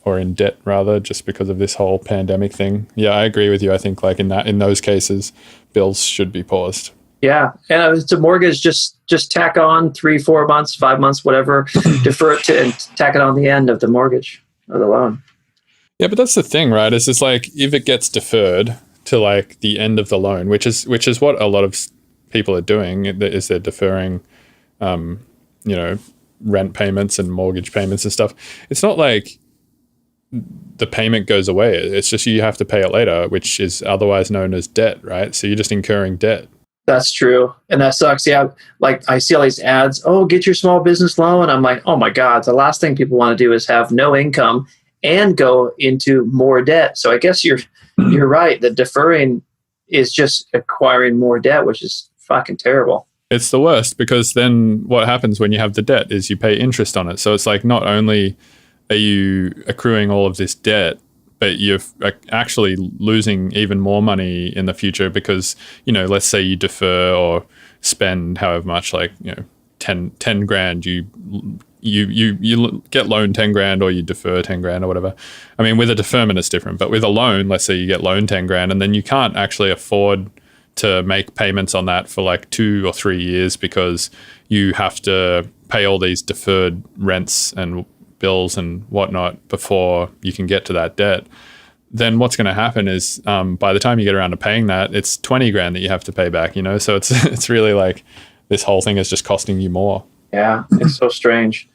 or in debt rather, just because of this whole pandemic thing. Yeah, I agree with you. I think like in those cases, bills should be paused. Yeah, and it's a mortgage. Just tack on 3, 4 months, 5 months, whatever, defer it to and tack it on the end of the mortgage or the loan. Yeah, but that's the thing, right? It's just like if it gets deferred to like the end of the loan, which is what a lot of people are doing, is they're deferring, rent payments and mortgage payments and stuff. It's not like the payment goes away. It's just you have to pay it later, which is otherwise known as debt, right? So you're just incurring debt. That's true. And that sucks. Yeah. Like I see all these ads, get your small business loan. I'm like, oh my God, the last thing people want to do is have no income and go into more debt. So I guess you're right. The deferring is just acquiring more debt, which is fucking terrible. It's the worst, because then what happens when you have the debt is you pay interest on it. So it's like not only are you accruing all of this debt, but you're actually losing even more money in the future because, let's say you defer or spend however much, like, 10 grand, you get loaned 10 grand or you defer 10 grand or whatever. I mean, with a deferment, it's different, but with a loan, let's say you get loaned 10 grand and then you can't actually afford to make payments on that for like 2 or 3 years because you have to pay all these deferred rents and bills and whatnot before you can get to that debt. Then what's going to happen is by the time you get around to paying that, it's 20 grand that you have to pay back, so it's really like this whole thing is just costing you more. Yeah, it's so strange.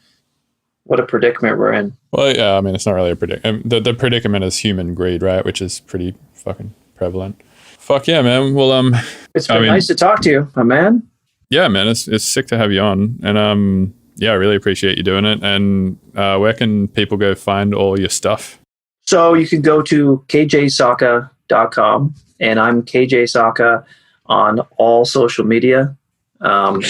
What a predicament we're in. Well, yeah, I mean, it's not really a predicament. The predicament is human greed, right? Which is pretty fucking prevalent. Fuck yeah, man. Well, it's been nice to talk to you, my man. Yeah, man, it's sick to have you on. And yeah, I really appreciate you doing it. And where can people go find all your stuff? So you can go to kjsawka.com, and I'm KJ Sawka on all social media. I'm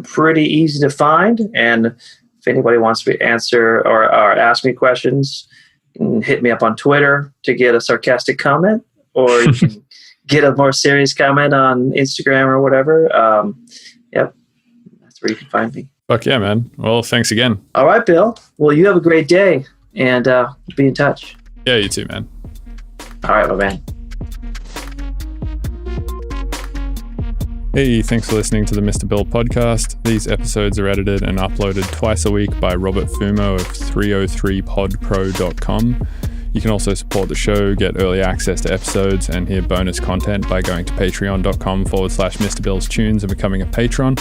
pretty easy to find, and if anybody wants to answer or ask me questions, you can hit me up on Twitter to get a sarcastic comment, or you can get a more serious comment on Instagram or whatever. Yep, that's where you can find me. Fuck yeah, man. Well, thanks again. All right, Bill. Well, you have a great day, and be in touch. Yeah, you too, man. All right, my man. Hey, thanks for listening to the Mr. Bill podcast. These episodes are edited and uploaded twice a week by Robert Fumo of 303podpro.com. You can also support the show, get early access to episodes, and hear bonus content by going to patreon.com/Mr. Bill's Tunes and becoming a patron.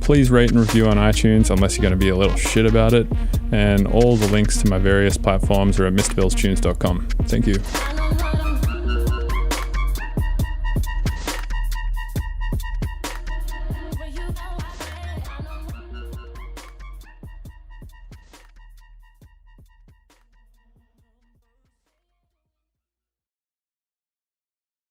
Please rate and review on iTunes unless you're going to be a little shit about it. And all the links to my various platforms are at MrBillsTunes.com. Thank you.